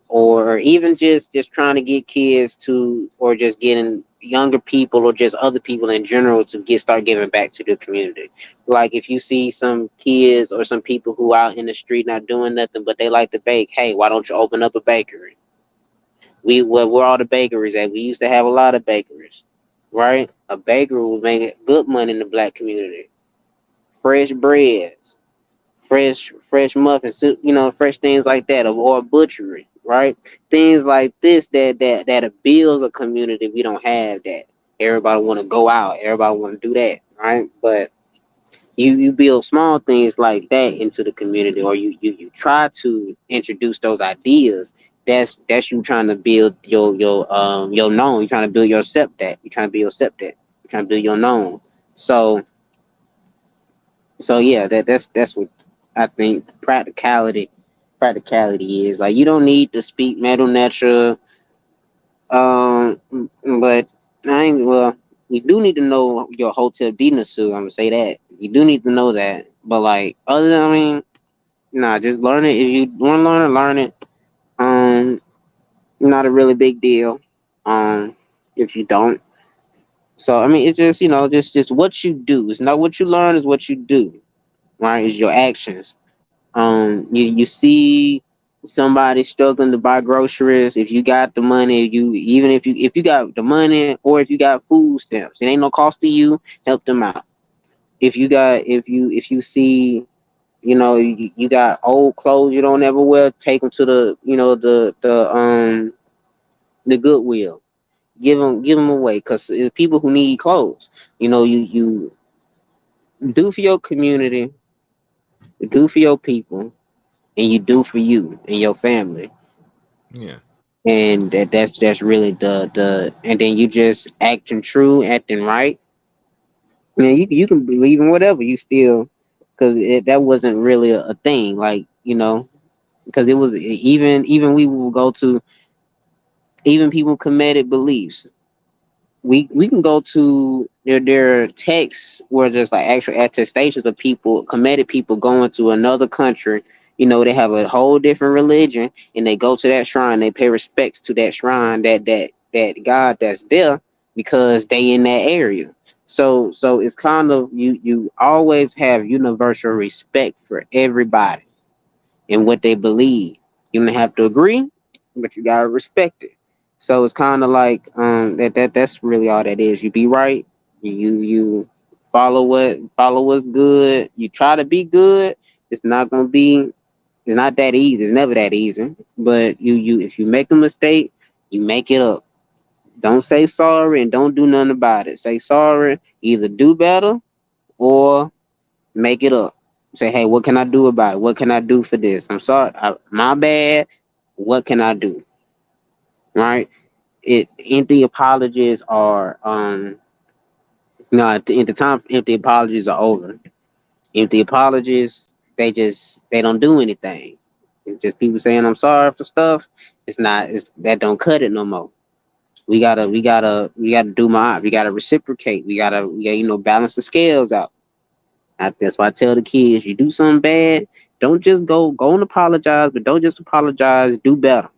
or even just trying to get kids to, or just getting younger people or just other people in general to get start giving back to the community. Like if you see some kids or some people who out in the street not doing nothing but they like to bake, hey, why don't you open up a bakery? Where all the bakeries at? We used to have a lot of bakeries, right? A bakery would make good money in the black community. Fresh breads, fresh muffins, fresh things like that, or a butchery, right? Things like this that builds a community we don't have that. Everybody want to go out, everybody want to do that, right? But you build small things like that into the community, or you try to introduce those ideas. That's you trying to build your known. You're trying to build your that. You're trying to build that. You're trying to build your known. So yeah, that's what I think practicality is. Like, you don't need to speak metal natural, but I ain't well. You do need to know your hotel Dinasu. I'm gonna say that you do need to know that. But like, other than, I mean, nah, just learn it. If you want to learn it. Um, Not a really big deal. If you don't, so I mean, it's just, just what you do. It's not what you learn. It's what you do. Right? It's your actions. You see somebody struggling to buy groceries. If you got the money, even if you got the money, or if you got food stamps, it ain't no cost to you. Help them out. If you see, you got old clothes you don't ever wear, take them to the Goodwill. Give them away, because it's people who need clothes. You do for your community, you do for your people, and you do for you and your family. Yeah. And that's really and then you just acting true, acting right. Man, you can believe in whatever you still, because that wasn't really a thing, like, because it was, even we will go to, even people committed beliefs. We can go to their texts where there's like actual attestations of people, committed people, going to another country. They have a whole different religion, and they go to that shrine. They pay respects to that shrine, that God that's there, because they in that area. So it's kind of, you always have universal respect for everybody and what they believe. You don't have to agree, but you gotta respect it. So it's kind of like, that's really all that is. You be right. You follow what's good. You try to be good. It's not gonna be. It's not that easy. It's never that easy. But if you make a mistake, you make it up. Don't say sorry and don't do nothing about it. Say sorry. Either do better or make it up. Say, hey, what can I do about it? What can I do for this? I'm sorry, my bad. What can I do? Right? Empty apologies are, no, at the time empty apologies are over. Empty apologies, they don't do anything. It's just people saying I'm sorry for stuff. It's that don't cut it no more. We gotta do my, we gotta reciprocate. We gotta balance the scales out. That's why I tell the kids, you do something bad, don't just go and apologize, but don't just apologize, do better,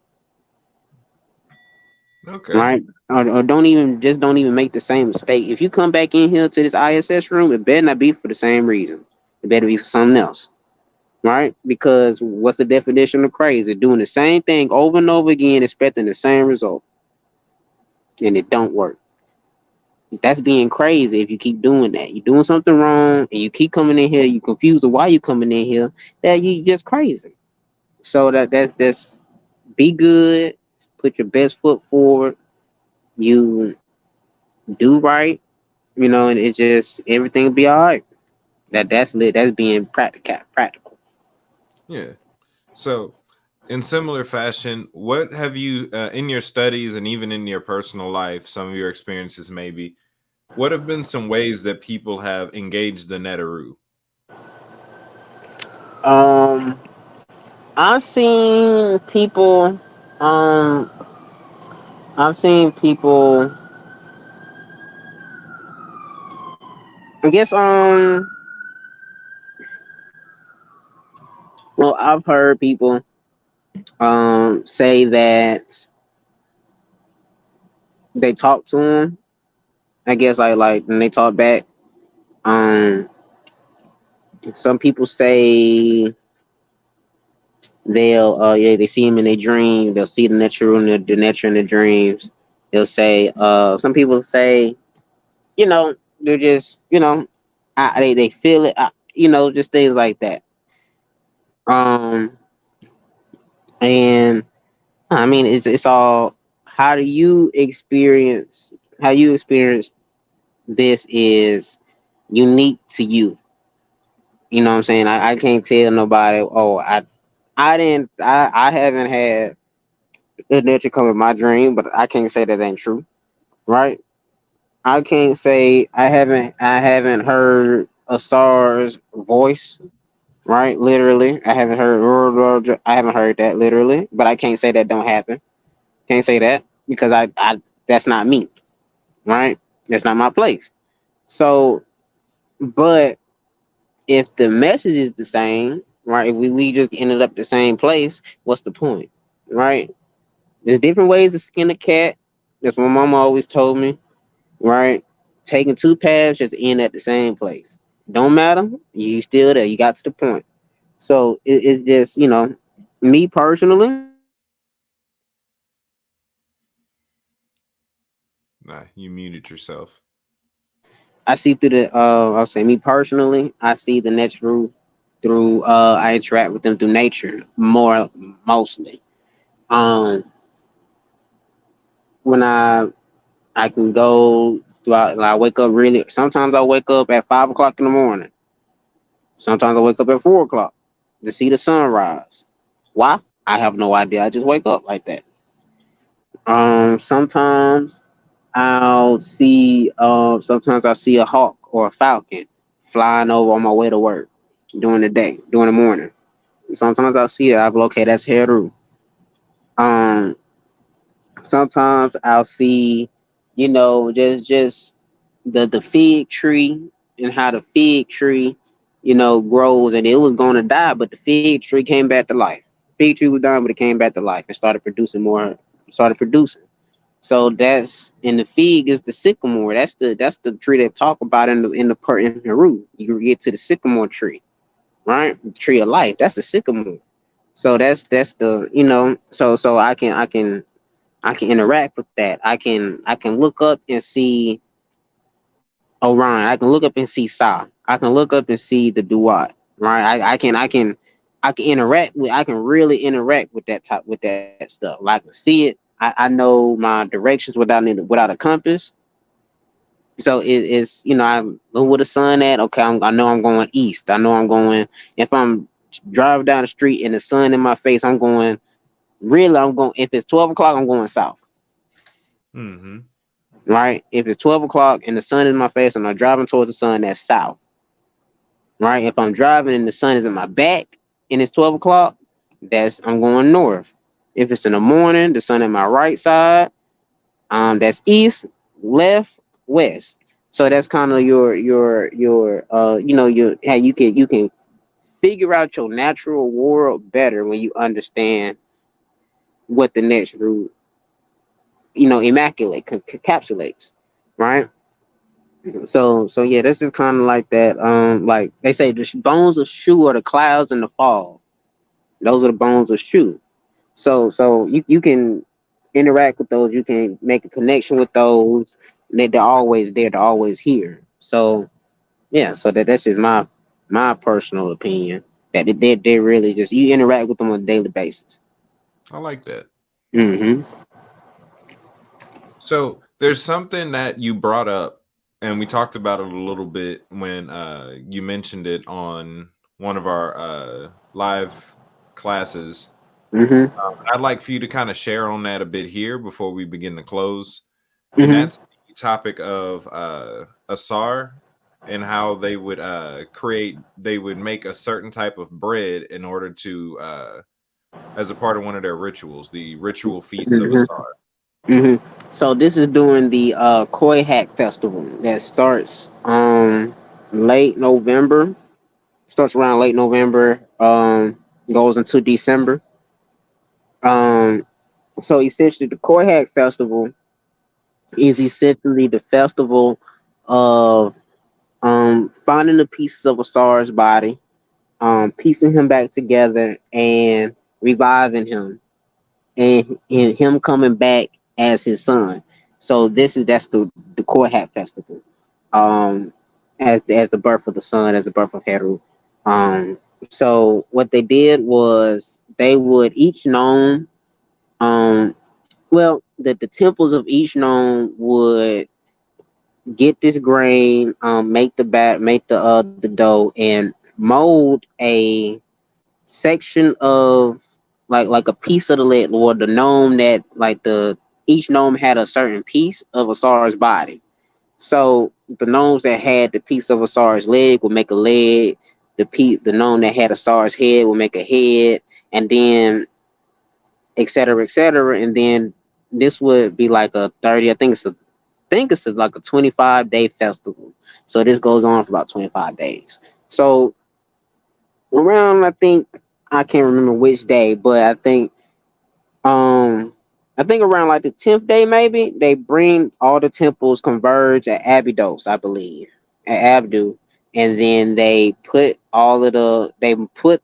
Okay. right? Or don't even make the same mistake. If you come back in here to this ISS room, it better not be for the same reason. It better be for something else, right? Because what's the definition of crazy? Doing the same thing over and over again, expecting the same result, and it don't work. That's being crazy. If you keep doing that, you're doing something wrong, and you keep coming in here, you confused of why you coming in here. That you just crazy. So that's be good, put your best foot forward, you do right, and it's just everything will be all right. That's lit. That's being practical. Practical. Yeah. So, in similar fashion, what have you, in your studies and even in your personal life, some of your experiences maybe, what have been some ways that people have engaged the Netaru? Um, I've seen people. Um, I've seen people. I guess. Well, I've heard people say that they talk to them. I guess like when they talk back. Um, some people say they see him in their dream. They'll see the nature in their dreams. They'll say, some people say, they're just, they feel it, just things like that. Um, and I mean, it's all how do you experience how you experience this is unique to you. You know what I'm saying? I can't tell nobody. Oh, I haven't had adventure come in my dream, but I can't say that ain't true, right? I can't say I haven't heard a SARS voice, right? Literally, I haven't heard that literally, but I can't say that don't happen. Can't say that because I that's not me, right? That's not my place. So, but if the message is the same, right? If we just ended up the same place, what's the point, right? There's different ways to skin a cat. That's what my mama always told me, right? Taking two paths just end at the same place. Don't matter. You still there. You got to the point. So it's just me personally. Nah, you muted yourself. I see through the. I'll say me personally. I see the natural through. I interact with them through nature more mostly. Um, when I can go throughout. I wake up really. Sometimes I wake up at 5 o'clock in the morning. Sometimes I wake up at 4 o'clock to see the sunrise. Why? I have no idea. I just wake up like that. Sometimes I'll see. Sometimes I see a hawk or a falcon flying over on my way to work during the day, during the morning. Sometimes I'll see it. I'll be like, okay, that's Heru. Um, Sometimes I'll see, just the fig tree and how the fig tree, grows, and it was going to die, but the fig tree came back to life. Fig tree was dying, but it came back to life and started producing more. Started producing. So that's and the fig is the sycamore. That's the tree they talk about in the root. You get to the sycamore tree, right? The tree of life. That's the sycamore. So that's the so I can interact with that. I can look up and see Orion. I can look up and see Sa. I can look up and see the Duat. Right. I can interact with. I can really interact with that stuff. Like I can see it. I know my directions without a compass. So it's I know where the sun at. Okay, I know I'm going east. I know I'm going. If I'm driving down the street and the sun in my face, I'm going. Really, I'm going. If it's 12 o'clock, I'm going south. Mm-hmm. Right. If it's 12 o'clock and the sun is in my face and I'm driving towards the sun, that's south. Right. If I'm driving and the sun is in my back and it's 12 o'clock, that's I'm going north. If it's in the morning, the sun in my right side, that's east, left, west. So that's kind of your how you can figure out your natural world better when you understand what the next route immaculate encapsulates, right? So yeah, that's just kind of like that. Like they say, the bones of Shu are the clouds in the fall. Those are the bones of Shu. So you can interact with those. You can make a connection with those. They're always there. They're always here. So yeah. So that's just my personal opinion. That they really just you interact with them on a daily basis. I like that. Hmm. So there's something that you brought up, and we talked about it a little bit when you mentioned it on one of our live classes. Hmm. I'd like for you to kind of share on that a bit here before we begin to close, and Hmm. that's the topic of Asar and how they would make a certain type of bread in order to as a part of one of their rituals, the ritual feasts of Hmm. Asar. Hmm. So this is during the Koi Hack Festival that starts late November. Starts around late November. Goes into December. Um, so essentially, the Koi Hack Festival is essentially the festival of finding the pieces of a SARS body, piecing him back together, and reviving him, and him coming back as his son. So that's the Core Hat Festival, um, as the birth of the son, as the birth of Heru. So what they did was they would each gnome. Um, well, the temples of each gnome would get this grain, make the dough, and mold a section of like a piece of the leg, or the gnome that like the each gnome had a certain piece of a SAR's body. So the gnomes that had the piece of a SAR's leg would make a leg. The gnome that had a SAR's head would make a head, and then et cetera, et cetera. And then this would be like a 30. I think it's like a 25-day festival. So this goes on for about 25 days. So around, I can't remember which day, but um I think around like the 10th day, maybe they bring all the temples converge at Abydos, I believe, at Abdu, and then they put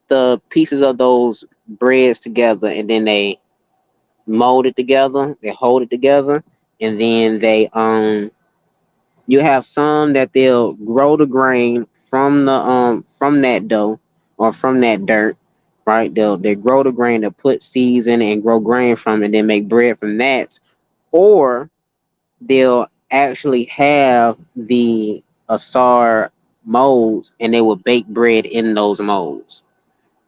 the pieces of those breads together, and then they mold it together, they hold it together, and then you have some that they'll grow the grain from that dough, or from that dirt, right? They grow the grain, to put seeds in it and grow grain from it, then make bread from that. Or they'll actually have the asar molds, and they will bake bread in those molds,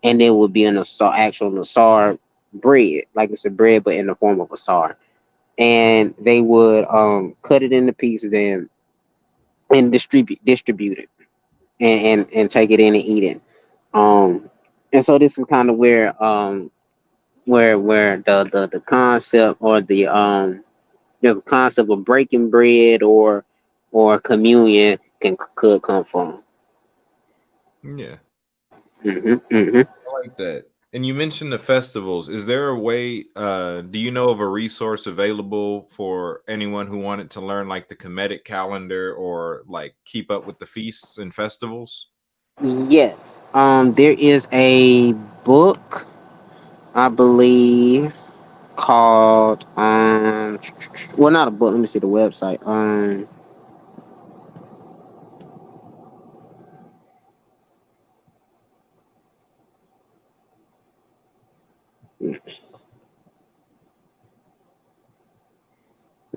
and it would be an asar, actual asar bread, like it's a bread but in the form of asar. And they would cut it into pieces, and distribute it, and take it in and eat it. Um, and so this is kind of where the concept, or the concept of breaking bread, or communion could come from. Yeah, Hmm. I like that. And you mentioned the festivals. Is there a way? Do you know of a resource available for anyone who wanted to learn like the Kemetic calendar or like keep up with the feasts and festivals? Yes. There is a book, I believe, called well, not a book. Let me see the website.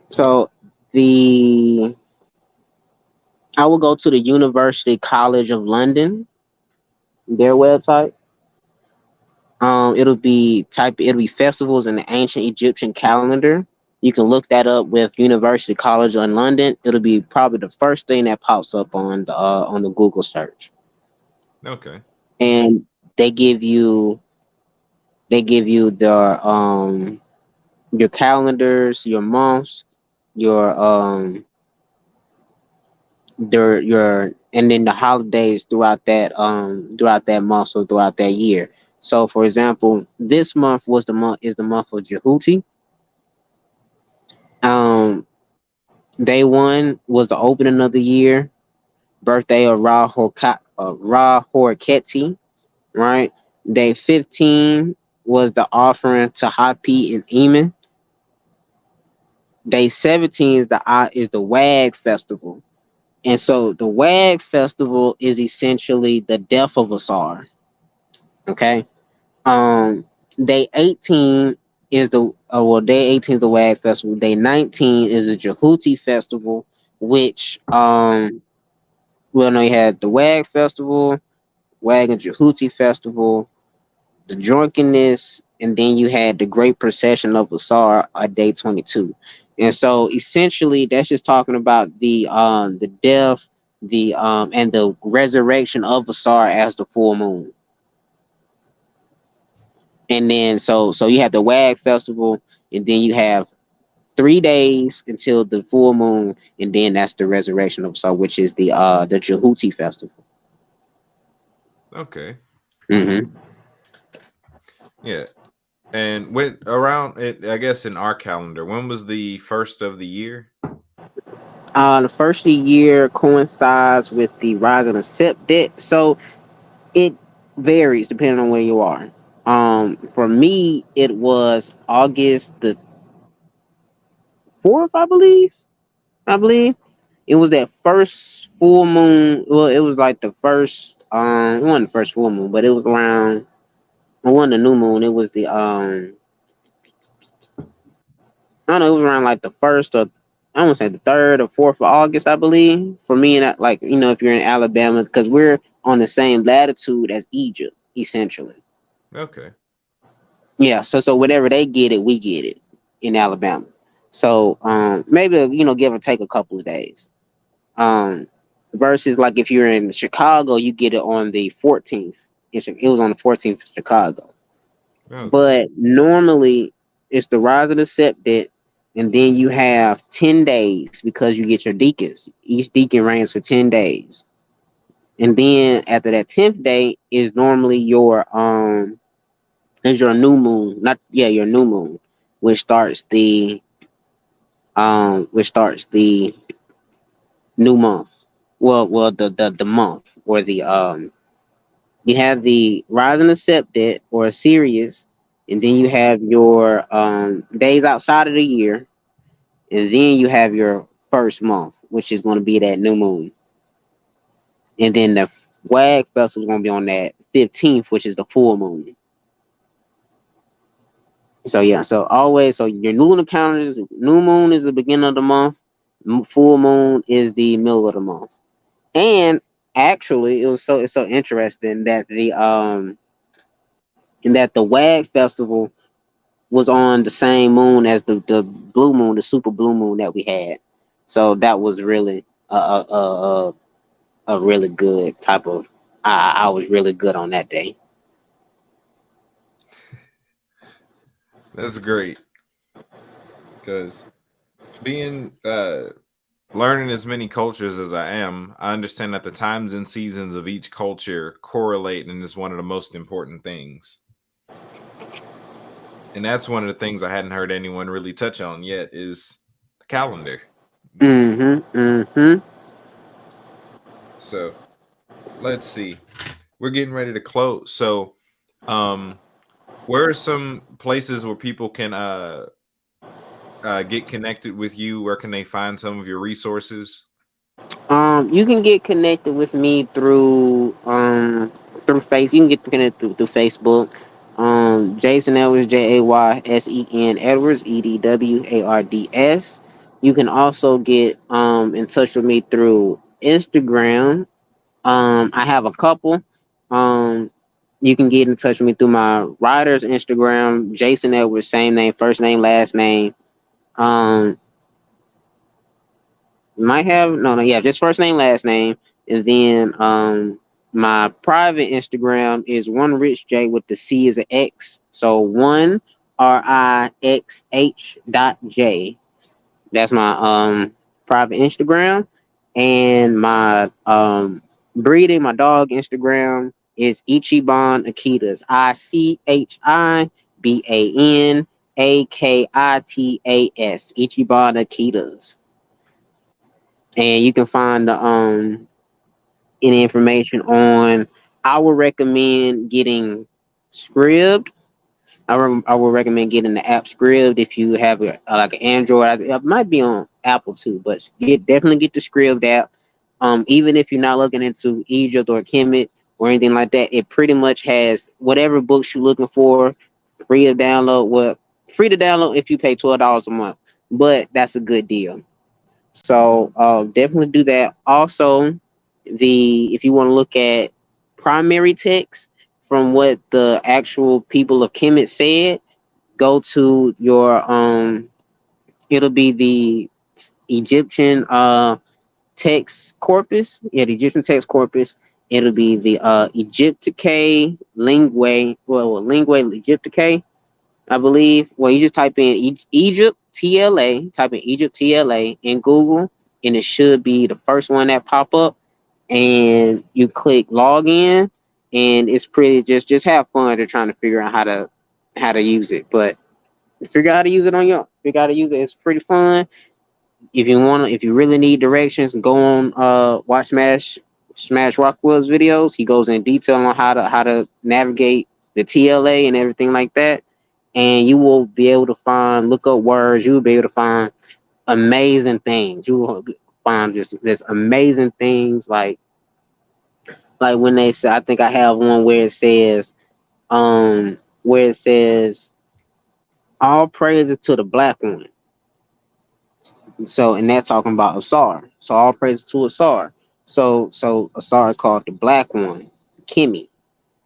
So the I will go to the University College of London, their website. It'll be festivals in the ancient Egyptian calendar. You can look that up with University College in London. It'll be probably the first thing that pops up on the Google search. Okay. And they give you they give you your calendars, your months, your and then the holidays throughout that month, or throughout that year. So for example, this month was the month is the month of Jehuti. Um, Day one was the opening of the year, birthday of Ra Horketi, right? Day 15 was the offering to Hapi and Eamon. Day 17 is the Wag festival. And so the Wag festival is essentially the death of Asar. Okay. Um, Day 18 is day 18 is the Wag festival. Day 19 is the Jehuti festival, which well, no, you had the Wag festival, Wag and Jehuti festival, the drunkenness, and then you had the Great Procession of Asar on day 22. And so essentially, that's just talking about the death, and the resurrection of Asar as the full moon. And then so you have the Wag festival, and then you have 3 days until the full moon, and then that's the resurrection of Asar, which is the Jehuti festival. Okay. Hmm. Yeah. And when around it, I guess in our calendar, when was the first of the year? The first of the year coincides with the rise of the Septet, so it varies depending on where you are. For me, it was August the 4th, I believe. I believe it was that first full moon. Well, it was like the first. It wasn't the first full moon, but it was around. It wasn't the new moon. It was the I don't know, it was around like the first or I want to say the 3rd or 4th of August, I believe. For me and like if you're in Alabama, because we're on the same latitude as Egypt, essentially. Okay. Yeah, so whatever they get it, we get it in Alabama. So maybe give or take a couple of days. Um, versus like if you're in Chicago, you get it on the 14th. It was on the 14th in Chicago. Okay. But normally it's the rise of the septet, and then you have 10 days because you get your deacons. Each deacon reigns for 10 days, and then after that 10th day is normally your new moon. Not yeah, your new moon, which starts the new month. Well, the month or the. You have the rising of septet or Sirius, and then you have your days outside of the year, and then you have your first month, which is going to be that new moon, and then the WAG festival is going to be on that 15th, which is the full moon. So yeah, so your lunar calendar is new moon is the beginning of the month, full moon is the middle of the month, and actually it's so interesting that the WAG festival was on the same moon as the blue moon, the super blue moon that we had. So that was really a really good type of. I was really good on that day. That's great. Because being learning as many cultures as I am, I understand that the times and seasons of each culture correlate and is one of the most important things. And that's one of the things I hadn't heard anyone really touch on yet is the calendar. Mm-hmm. Mm-hmm. So let's see. We're getting ready to close. So um where are some places where people can get connected with you? Where can they find some of your resources? You can get connected with me through face. You can get connected through Facebook. Jaysen Edwards, Jaysen Edwards, Edwards. You can also get in touch with me through Instagram. I have a couple. Um, you can get in touch with me through my writer's Instagram, Jaysen Edwards, same name, first name, last name. Um, might have no, yeah, just first name, last name, and then my private Instagram is one rich J with the C as an X, so one RIXH.J. That's my private Instagram, and my breeding my dog Instagram is Ichiban Akitas. ICHIBAN AKITAS. Ichiban Akitas, and you can find any information on. I would recommend getting Scribd. I would recommend getting the app Scribd if you have like an Android. It might be on Apple too, but definitely get the Scribd app. Even if you're not looking into Egypt or Kemet or anything like that, it pretty much has whatever books you're looking for, free to download. Well, free to download if you pay $12 a month, but that's a good deal. So definitely do that. Also, the if you want to look at primary text from what the actual people of Kemet said, go to your it'll be the Egyptian text corpus. Yeah, the Egyptian text corpus. It'll be the Egypticae Linguae, Linguae Egypticae, I believe. Well, you just type in Egypt TLA, type in Egypt TLA in Google, and it should be the first one that pop up. And you click login, and it's pretty just have fun. They're trying to figure out how to use it, but figure out how to use it on your figure out how to use it. It's pretty fun. If you really need directions, go on watch Smash Rockwell's videos. He goes in detail on how to navigate the TLA and everything like that, and you will be able to look up words. You will be able to find amazing things. You will find just this amazing things like when they say, I think I have one where it says all praises to the black one. So, and that's talking about Asar. So all praise to Asar. So Asar is called the Black One, Kimmy.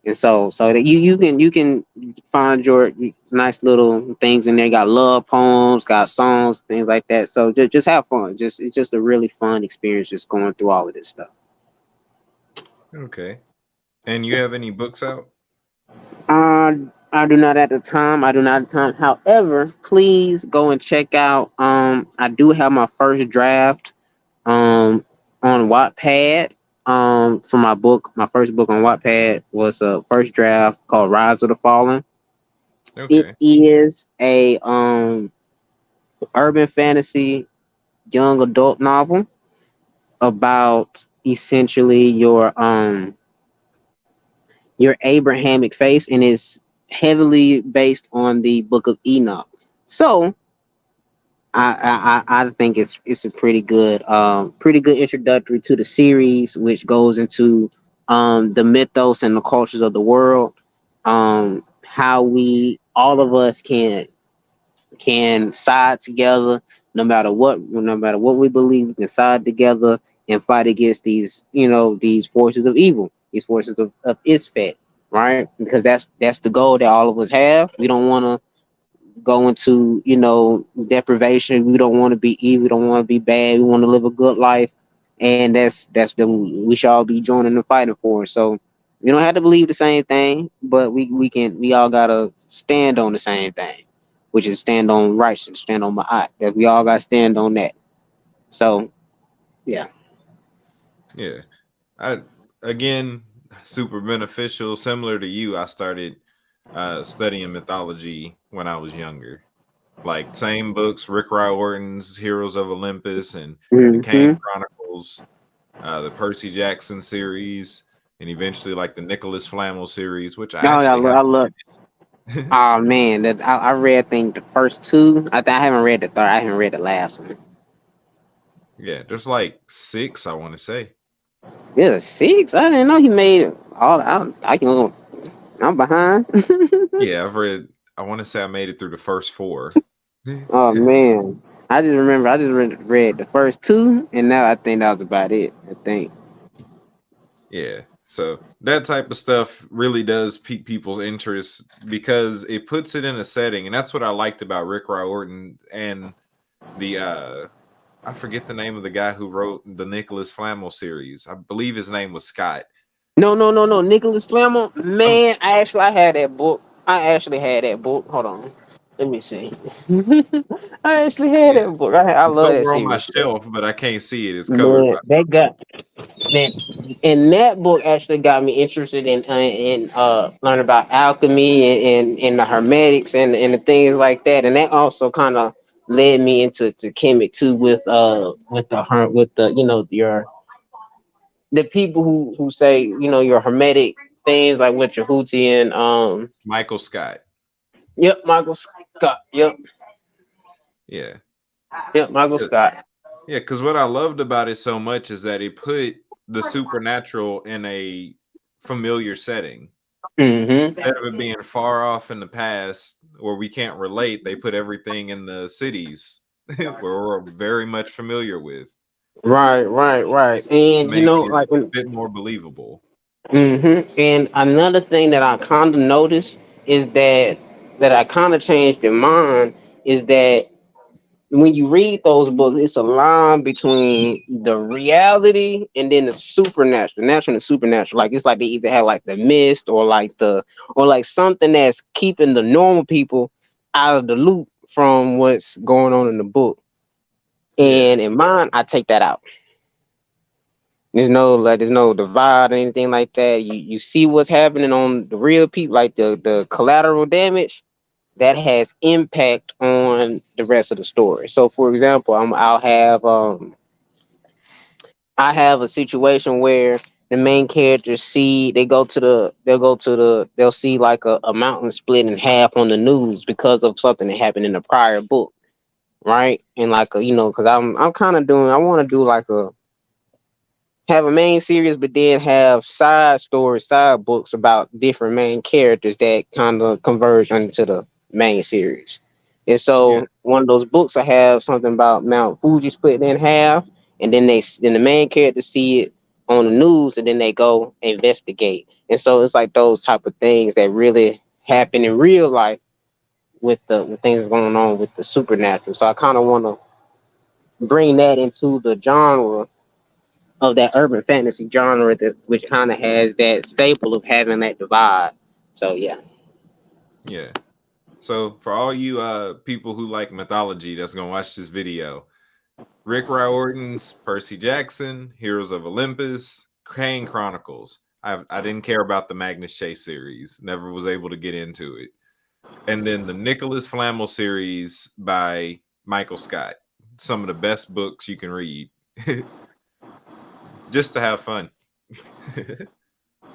And so that you can find your nice little things in there. Got love poems, got songs, things like that. So just have fun. Just it's just a really fun experience just going through all of this stuff. Okay. And you have any books out? Uh, I do not at the time. I do not at the time. However, please go and check out. I do have my first draft on Wattpad. For my book, my first book on Wattpad was a first draft called Rise of the Fallen. It Okay. is a urban fantasy young adult novel about essentially your Abrahamic faith, and is heavily based on the Book of Enoch. So I think it's a pretty good introductory to the series, which goes into the mythos and the cultures of the world, how we all of us can side together no matter what we believe, we can side together and fight against these forces of evil, these forces of Isfet, right? Because that's the goal that all of us have. We don't want to go into deprivation. We don't want to be evil. We don't want to be bad. We want to live a good life, and that's the we should all be joining and fighting for. So we don't have to believe the same thing, but we all gotta stand on the same thing, which is stand on righteousness, stand on my that we all gotta stand on that. So yeah. Yeah. I again super beneficial. Similar to you, I started studying mythology when I was younger. Like same books, Rick Riordan's Heroes of Olympus and the Kane Hmm. Chronicles, the Percy Jackson series, and eventually like the Nicholas Flamel series, which I Oh yeah, actually I haven't love. finished. Oh man, that I read. I think the first two. I haven't read the third. I haven't read the last one. Yeah, there's like six, I want to say. Yeah, six. I didn't know he made all. I can. I'm behind. Yeah, I want to say I made it through the first four. Oh man, I just read the first two, and now I think that was about it. I think. Yeah. So that type of stuff really does pique people's interest because it puts it in a setting. And that's what I liked about Rick Riordan and the I forget the name of the guy who wrote the Nicholas Flamel series. I believe his name was Scott. No. Nicholas Flamel. Um, Man, I had that book. I actually had that book. Hold on. Let me see. I actually had yeah. that book. I It's love that over on my series. shelf, but I can't see it. It's covered Man, by that something. got man, and that book actually got me interested in learning about alchemy and the hermetics and the things like that, and that also kind of led me into to Kemet too with the the people who say your hermetic things like with your Houthi and Michael Scott. yep, Michael Scott, Yeah. yep, Michael Yeah, Scott. because what I loved about it so much is that it put the supernatural in a familiar setting. Hmm. Instead of it being far off in the past where we can't relate, they put everything in the cities where we're very much familiar with, Right, and make it like a bit more believable. And another thing that I kind of noticed is that I kind of changed in mind is that when you read those books, it's a line between the reality and then the supernatural, natural and supernatural. Like it's like they either have like the mist or like something that's keeping the normal people out of the loop from what's going on in the book. Yeah, And in mine, I take that out. There's no divide or anything like that. You see what's happening on the real people, like the collateral damage that has impact on the rest of the story. So, for example, I have a situation where the main characters see they'll see like a mountain split in half on the news because of something that happened in the prior book, right? And like because I'm kind of doing I want to do like a have a main series, but then have side stories, side books about different main characters that kind of converge into the main series. And Yeah. so one of those books I have something about Mount Fuji split in half, and then the main character see it on the news, and then they go investigate. And so it's like those type of things that really happen in real life with things going on with the supernatural. So I kind of want to bring that into the genre of that urban fantasy genre, which kind of has that staple of having that divide. So yeah. Yeah. So for all you people who like mythology that's gonna watch this video, Rick Riordan's Percy Jackson, Heroes of Olympus, Kane Chronicles. I didn't care about the Magnus Chase series. Never was able to get into it. And then the Nicholas Flamel series by Michael Scott. Some of the best books you can read. Just to have fun.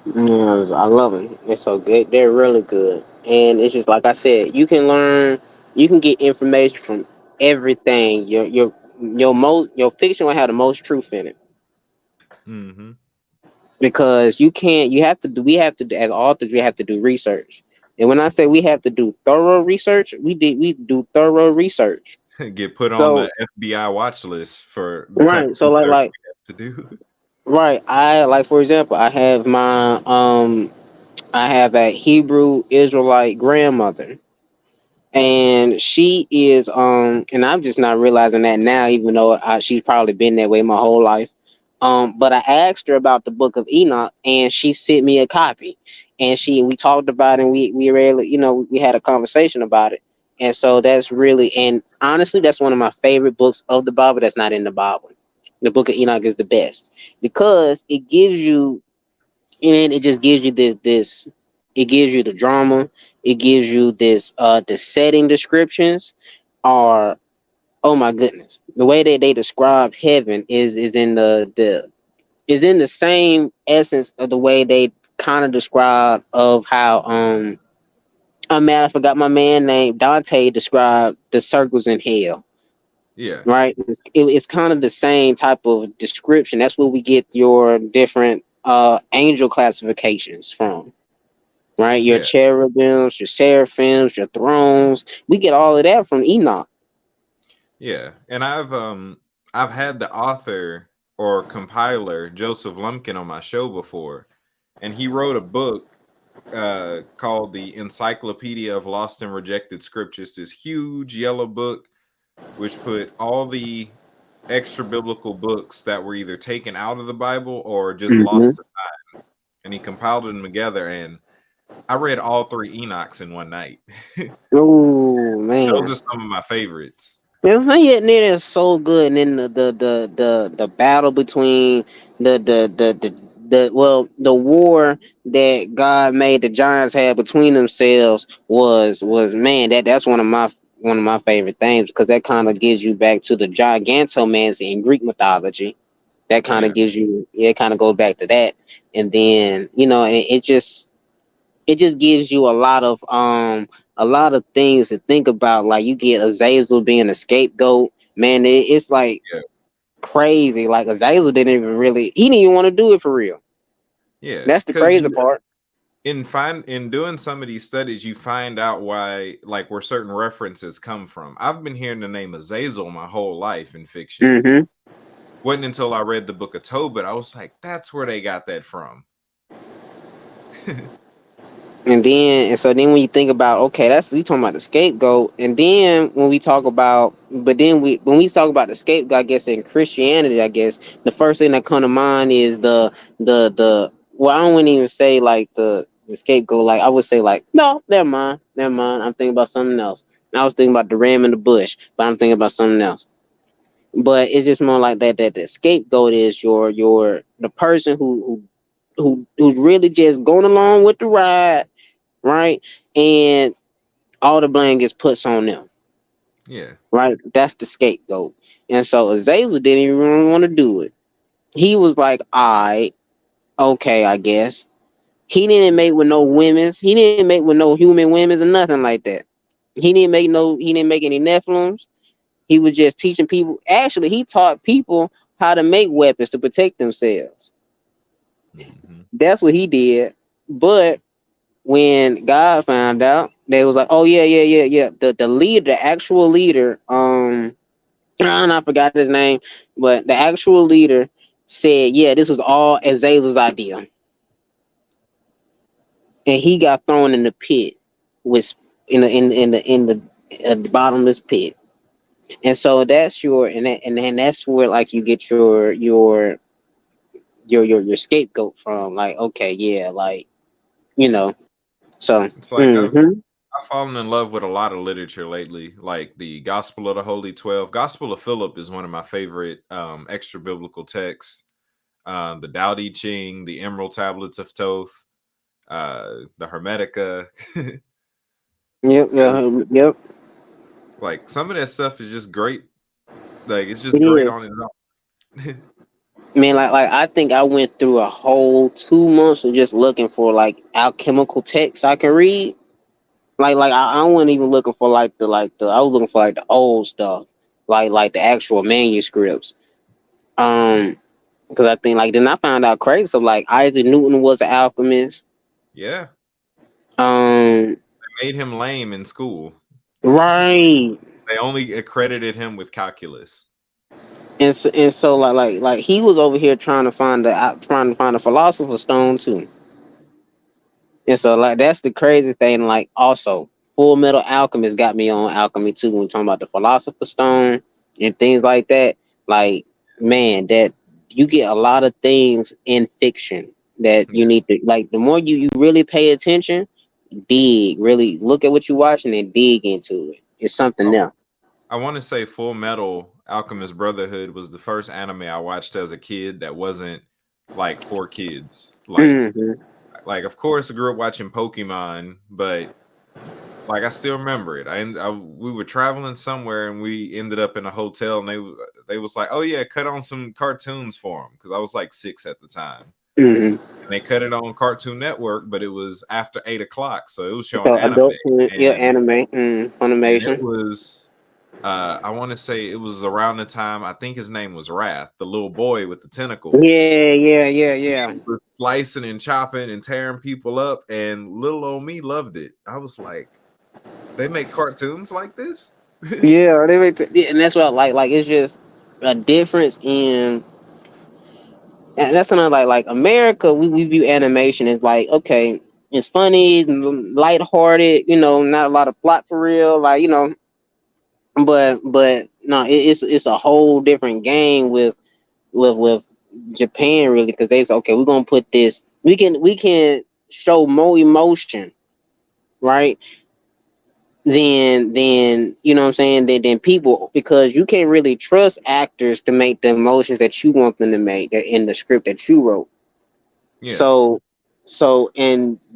Yeah, I love them. They're so good. They're really good. And it's just like I said, you can learn, you can get information from everything. Your fiction will have the most truth in it Hmm. because you can't. You have to do. We have to as authors. We have to do research. And when I say we have to do thorough research, we do thorough research. Get put on the So FBI watch list for the type right. of So research like we have to do. right. I like for example, I have a Hebrew Israelite grandmother, and she is and I'm just not realizing that now, even though she's probably been that way my whole life. But I asked her about the Book of Enoch, and she sent me a copy, and we talked about it, and we really, we had a conversation about it. And so that's really, and honestly, that's one of my favorite books of the Bible that's not in the Bible. The Book of Enoch is the best because it gives you, and it just gives you this it gives you the drama, it gives you this the setting descriptions are, oh my goodness, the way that they describe heaven is in the is in the same essence of the way they kind of describe of how I'm mad I forgot my man named Dante described the circles in hell. Yeah. Right, it's kind of the same type of description. That's where we get your different angel classifications from, right? Your Yeah. cherubims, your seraphims, your thrones. We get all of that from Enoch. Yeah. And I've had the author or compiler Joseph Lumpkin on my show before, and he wrote a book called the Encyclopedia of Lost and Rejected Scriptures, this huge yellow book which put all the extra biblical books that were either taken out of the Bible or just Mm-hmm. lost to time. And he compiled them together. And I read all three Enochs in one night. Oh Those man, are some of my favorites. you know what I'm saying? Yeah, they're so good. And then the battle between the war that God made the giants have between themselves was man, that's one of my favorite things because that kind of gives you back to the gigantomancy in Greek mythology. That kind of Yeah. gives you, it kind of goes back to that. And then it just gives you a lot of things to think about. Like you get Azazel being a scapegoat, man. It's like Yeah. crazy. Like Azazel he didn't even want to do it for real. Yeah. That's the Because crazy you part. in doing some of these studies, you find out why, like, where certain references come from. I've been hearing the name Azazel my whole life in fiction. Hmm. Wasn't until I read the book of Tobit, I was like, that's where they got that from. And so then when you think about, okay, that's, we talking about the scapegoat. And then when we talk about, but then when we talk about the scapegoat, I guess in Christianity, I guess the first thing that come to mind is the well, I don't even say like the scapegoat. Like I would say like, no, never mind. I'm thinking about something else. I was thinking about the ram in the bush, but I'm thinking about something else. But it's just more like that the scapegoat is your the person who's really just going along with the ride, right? And all the blame gets put on them, Yeah. right? That's the scapegoat. And so Azazel didn't even want to do it. He was like, all right, okay, I guess. He didn't mate with no women's. He didn't mate with no human women's or nothing like that. He didn't make any Nephilims. He was just teaching people. Actually, he taught people how to make weapons to protect themselves. Hmm. That's what he did. But when God found out, they was like, "Oh yeah, yeah, yeah, yeah." The leader, the actual leader, I forgot his name, but the actual leader said, "Yeah, this was all Azazel's idea," and he got thrown in the pit, with in the bottomless pit. And so that's your and then that's where like you get your scapegoat from. Like, okay, yeah, like you Yeah. know. So, It's like hmm I've fallen in love with a lot of literature lately, like the Gospel of the Holy 12. Gospel of Philip is one of my favorite extra biblical texts. The Tao Te Ching, the Emerald Tablets of Thoth, the Hermetica. yep, Because yep, like some of that stuff is just great. Like it's it just great on is. its own. Man, like I think I went through a whole 2 months of just looking for like alchemical texts I can read. I wasn't even looking for like the I was looking for like the old stuff, like the actual manuscripts. Um, because I think like then I found out crazy stuff like Isaac Newton was an alchemist. Yeah, Um, they made him lame in school. right. They only accredited him with calculus. And so like he was over here trying to find a philosopher's stone too. And so like that's the crazy thing. Like also, Full Metal Alchemist got me on alchemy too when we talking about the philosopher's stone and things like that. Like man, that you get a lot of things in fiction that Yeah. you need to like. The more you really pay attention, dig, really look at what you're watching and dig into it. It's something I, there. I want to say Full Metal Alchemist Brotherhood was the first anime I watched as a kid that wasn't like for kids. Hmm. Like of course I grew up watching Pokemon, but like I still remember it. We were traveling somewhere and we ended up in a hotel and they was like, "Oh yeah, cut on some cartoons for them," because I was like 6 at the time. Hmm. And they cut it on Cartoon Network, but it was after 8 o'clock, so it was showing So anime, adult swim, yeah, and anime, it Funimation. was I want to say it was around the time I think his name was Wrath, the little boy with the tentacles. Yeah, yeah, yeah, yeah. He was slicing and chopping and tearing people up, and little old me loved it. I was like, they make cartoons like this? Yeah, yeah, and that's what I like. Like it's just a difference in, and that's another like America. We view animation as like okay, it's funny, it's lighthearted. Not a lot of plot for real. But no, it's a whole different game with Japan really because they say okay, we're gonna put this. We can show more emotion, right? Than what I'm saying than people because you can't really trust actors to make the emotions that you want them to make in the script that you wrote. Yeah, So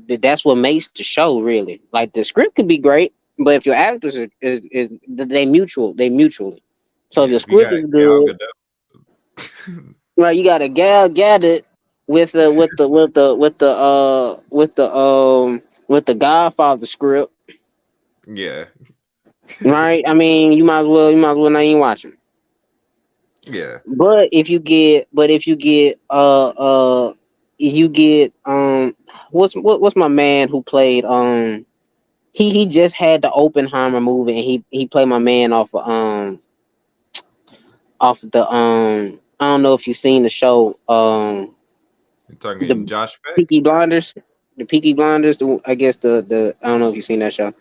that's what makes the show really like the script could be great, but if your actors is they mutually. So if yeah. your If you script got is Gal good, Gadot, right, you got a Gal Gadot with the Godfather script, yeah, right? I mean, you might as well not even watch them. yeah. But you get what's my man who played he just had the Oppenheimer movie and he played my man off the I don't know if you've seen the show You're talking the Josh Peck? Peaky Blinders. The Peaky Blinders, I guess the I don't know if you've seen that show.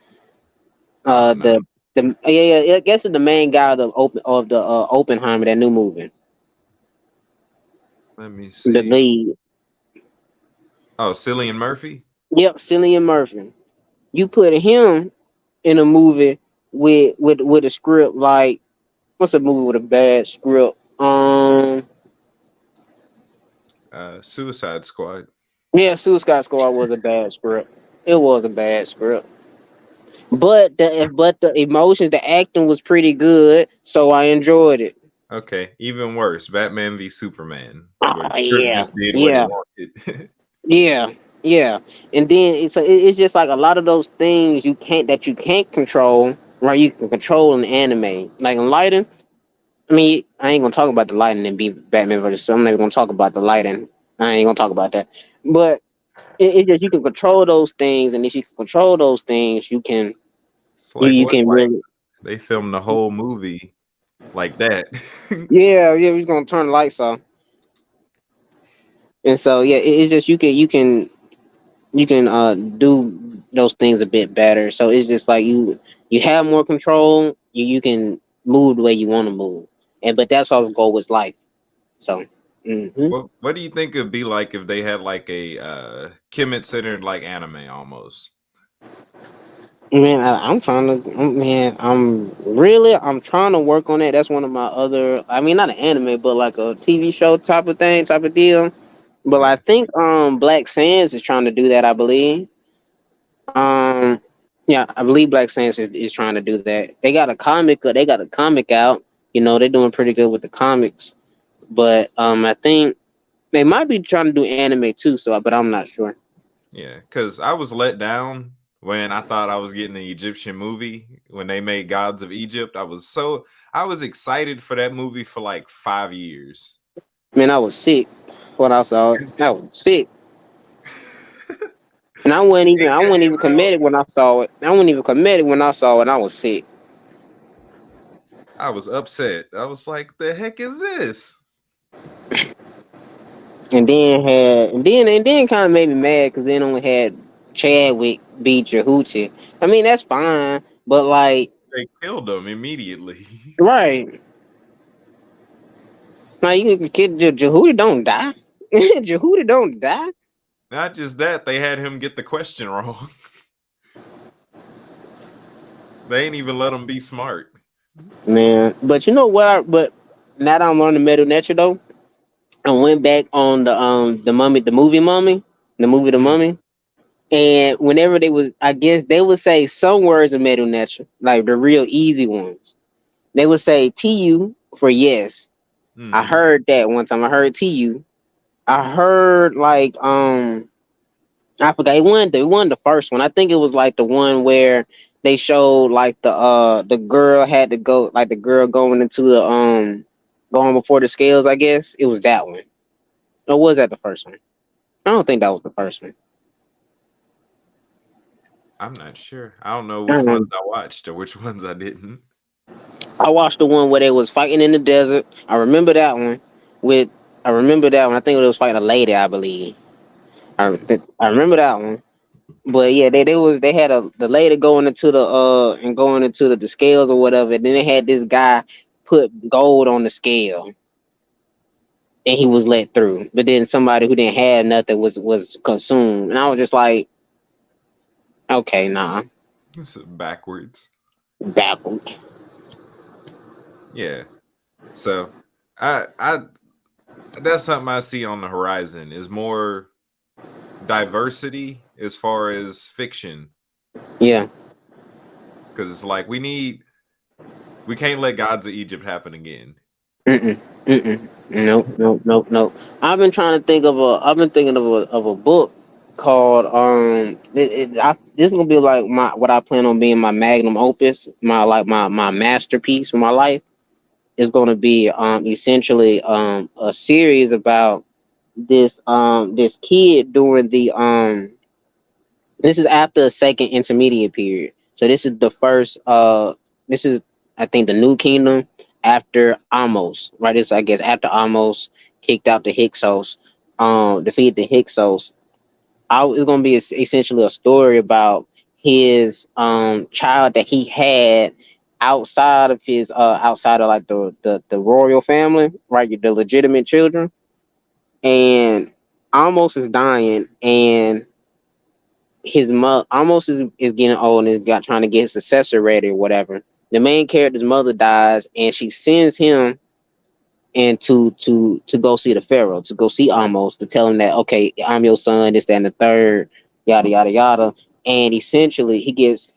Oh no. The yeah, I guess it's the main guy of the Oppenheimer, that new movie. Let me The see. lead. Oh, Cillian Murphy. Yep, Cillian Murphy. You put him in a movie with a script like what's a movie with a bad script? Suicide Squad. Yeah, Suicide Squad was a bad script. It was a bad script. But the emotions, the acting was pretty good, so I enjoyed it. Okay, even worse, Batman v Superman, where Oh the script yeah, just did what it yeah, wanted. yeah, yeah. And then it's just like a lot of those things you can't control, right? You can control in anime, like in lighting. I mean, I ain't gonna talk about the lighting and be Batman versus. I'm not even gonna talk about the lighting. I ain't gonna talk about that. But It's just you can control those things, and if you can control those things, you can It's you, like you what? can Like really they filmed the whole movie like that. yeah, we're gonna turn the lights off. And so yeah, it's just you can do those things a bit better. So it's just like you have more control. You can move the way you want to move, and but that's our goal with life. So. What do you think it'd be like if they had like a Kemet centered like anime almost? Man, I'm trying to. Man, I'm trying to work on it. That's one of my other. I mean, not an anime, but like a TV show type of thing, type of deal. But I Yeah. think Black Sands is trying to do that. I believe. Um, yeah, I believe Black Sands is trying to do that. They got a comic. They got a comic out. You know, they're doing pretty good with the comics. But I think they might be trying to do anime too. So, but I'm not sure. Yeah, because I was let down when I thought I was getting an Egyptian movie when they made Gods of Egypt. I was excited for that movie for like 5 years. Man, I was sick when I saw it. I was sick. And It I wasn't came even out. committed when I saw it. I wasn't even committed when I saw it. I was sick. I was upset. I was like, "The heck is this?" And then kind of made me mad because then only had Chadwick beat Jahoochie. I mean that's fine, but like They killed him immediately. right, like you kid Jahoochie don't die. Jahoochie don't die, Not just that, they had him get the question wrong. They ain't even let him be smart. man. But you know what? But now that I'm learning Metal Nature though, I went back on the Mummy, the movie Mummy, the movie The Mm, Mummy. And whenever they was, I guess they would say some words of middle natural, like the real easy ones. They would say "tu" for yes. I mm-hmm. heard that one time. I heard "tu." I heard like I forgot it wasn't the first one. I think it was like the one where they showed like the girl had to go like the girl going into the going before the scales. I guess it was that one. Or was that the first one? I don't think that was the first one. I'm not sure. I don't know I which don't ones know. I watched or which ones I didn't. I watched the one where they was fighting in the desert. I remember that one. With I remember that one. I think it was fighting a lady, I believe. Yeah. I remember that one. But yeah, they had the lady going into the scales or whatever. And then they had this guy put gold on the scale and he was let through. But then somebody who didn't have nothing was consumed. And I was just like, okay, nah, It's backwards. backwards. Yeah. So I that's something I see on the horizon is more diversity as far as fiction. Yeah. Because it's like we can't let Gods of Egypt happen again. Mm-mm. Mm-mm. Nope, nope, nope, nope. I've been thinking of a book called this is gonna be like my what I plan on being my magnum opus, my masterpiece for my life is gonna be essentially a series about this kid during the this is after the second intermediate period. So this is the first this is I think the new kingdom after Amos, right? It's I guess after Amos kicked out the Hyksos, defeated the Hyksos. It's gonna be essentially a story about his child that he had outside of like the royal family, right? The legitimate children. And Amos is dying and his mother almost is getting old and is got trying to get his successor ready or whatever. The main character's mother dies and she sends him and to go see the pharaoh, to go see Amos, to tell him that okay, I'm your son, this, that, and the third, yada yada yada. And essentially he gets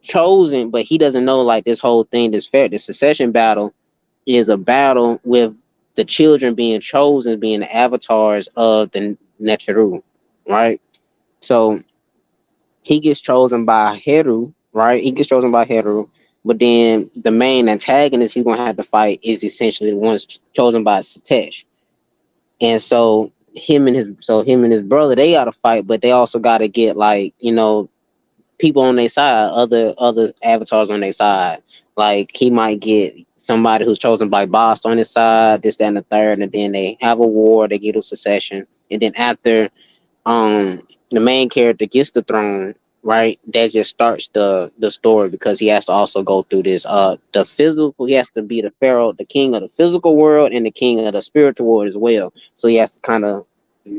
chosen, but he doesn't know like this whole thing, this succession battle is a battle with the children being chosen, being the avatars of the Neteru, right? So he gets chosen by Heru, right? He gets chosen by Heru, but then the main antagonist he's gonna have to fight is essentially the ones chosen by Satesh. And so him and his brother, they got to fight, but they also got to get like, people on their side, other avatars on their side. Like he might get somebody who's chosen by boss on his side, this, that, and the third, and then they have a war, they get a succession, and then after the main character gets the throne, right, that just starts the story, because he has to also go through this the physical, he has to be the pharaoh, the king of the physical world and the king of the spiritual world as well. So he has to kind of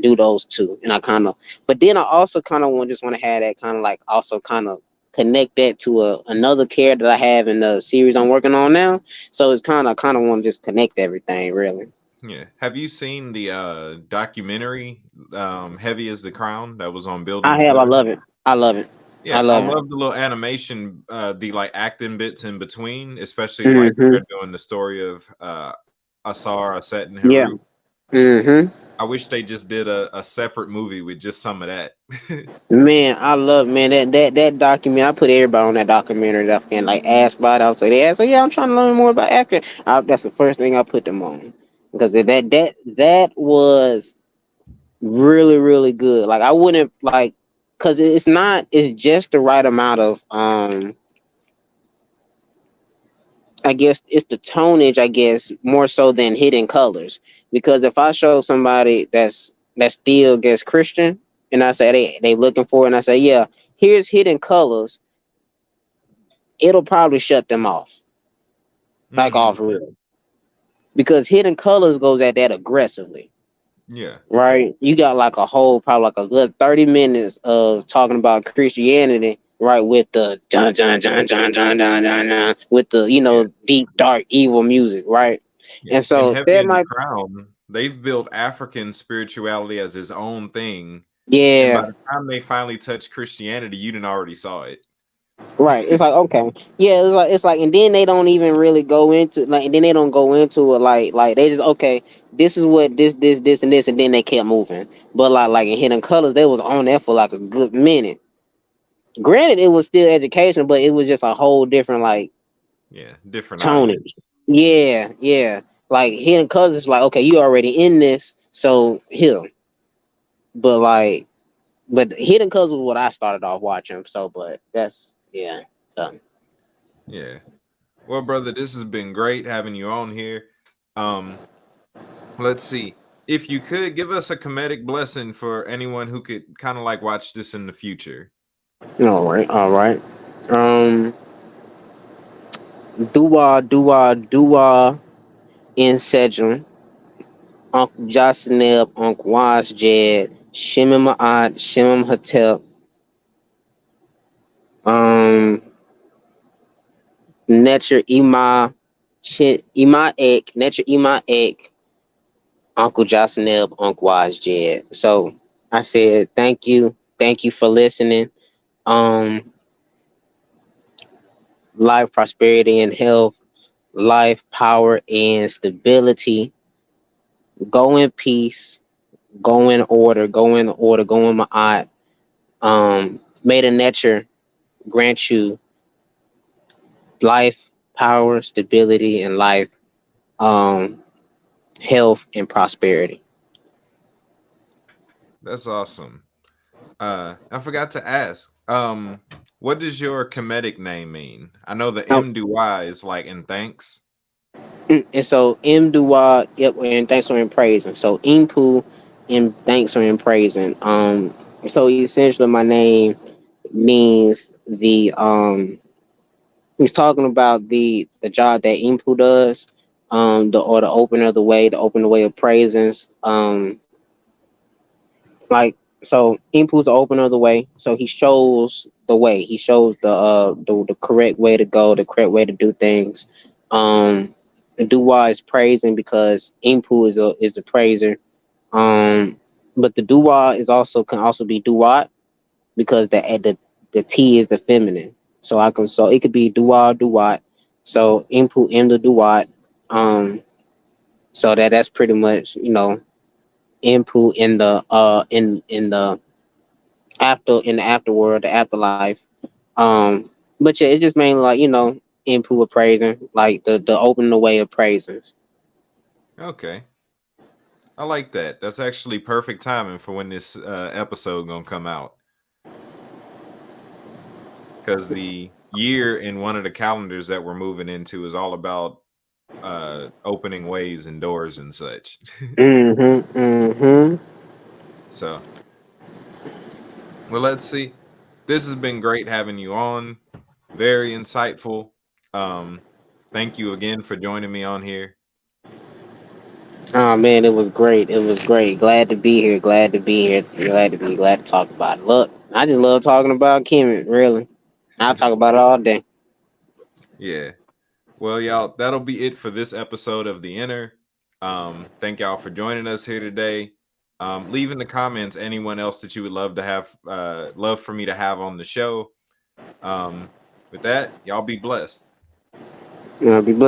do those two. And I kind of, but then I also kind of want to have that kind of like also kind of connect that to another character that I have in the series I'm working on now. So it's kind of want to just connect everything really. Yeah. Have you seen the documentary Heavy as the Crown that was on I Building have. I Twitter? love it. I love it. I Yeah, I love it. love the little animation, the like acting bits in between, especially like Hmm. they're doing the story of Asar, Aset, and Yeah. Haru. Hmm. I wish they just did a separate movie with just some of that. Man, I love, man, that document. I put everybody on that documentary that can like ask about it. I was like, they ask, like, yeah, I'm trying to learn more about acting. That's the first thing I put them on, because that was really really good. Like I wouldn't like, because it's not, it's just the right amount of I guess it's the tonage, I guess, more so than hidden colors. Because if I show somebody that still gets Christian, and I say they looking for it, and I say, yeah, here's hidden colors, it'll probably shut them off, like Mm, off real. Because hidden colors goes at that aggressively. yeah, Right? You got like a whole, probably like a good 30 minutes of talking about Christianity, right? With the John John John John John John John John, with the yeah, deep dark evil music, right? yeah. And And so Heavy that in the might, Crown, they've built African spirituality as his own thing. And by yeah, the time they finally touched Christianity, you didn't already saw it. right. It's like, okay, yeah, it's like, and then they don't even really go into like, and then they don't go into it like they just, okay, this is what this and this, and then they kept moving. But like in Hidden Colors, they was on there for like a good minute. Granted, it was still education, but it was just a whole different like Yeah, different tonage. audience. Yeah, yeah. Like Hidden Colors is like, okay, you already in this, so here. But like, but Hidden Colors was what I started off watching. So, but that's, yeah. So Yeah. Well, brother, this has been great having you on here. Um, let's see. If you could give us a comedic blessing for anyone who could kind of like watch this in the future. all right, all right. Um, Dua in Sejun, Uncle Jocelyn, Uncle Wise Jed, Shimon Ma'at, Shimon Hatep, um, Netcher Ima, Ima Ek, Netcher Ima Ek, Uncle Jocelyn, Uncle Wise Jed. So I said, thank you for listening. Um, Life, prosperity, and health, life, power, and stability. Go in peace, go in order, go in order, go in my eye. May the nature grant you life, power, stability, and life, um, health, and prosperity. That's awesome. I forgot to ask. What does your comedic name mean? I know the Oh, M do I is like in thanks. and so M Dua, yep, and thanks for in praising. So Impu and thanks for in praising. So essentially my name means he's talking about the job that Impu does, the opener of the way, the open the way of praisings. Like, so Impu's the opener of the way, so he shows the way, he shows the correct way to go, the correct way to do things. Um, Dua is praising because Impu is a praiser. But the Dua is also, can also be Duat, because the T is the feminine. So it could be Dua Duat. So input in the Duat. Um, so that's pretty much, input in the in the in the afterworld, the afterlife. But yeah, it's just mainly like, input of praising, like the opening the way of praises. Okay. I like that. That's actually perfect timing for when this episode gonna come out, because the year in one of the calendars that we're moving into is all about opening ways and doors and such. Mm-hmm. Mm-hmm. So, well, let's see. This has been great having you on. Very insightful. Um, Thank you again for joining me on here. Oh man, it was great. It was great. Glad to be here. Glad to be here. Glad to talk about it. Look, I just love talking about Kemet. Really, I'll talk about it all day. Yeah. Well, y'all, that'll be it for this episode of The Inner. Thank y'all for joining us here today. Leave in the comments anyone else that you would love to have, love for me to have on the show. Um, with that, y'all be blessed. Be blessed.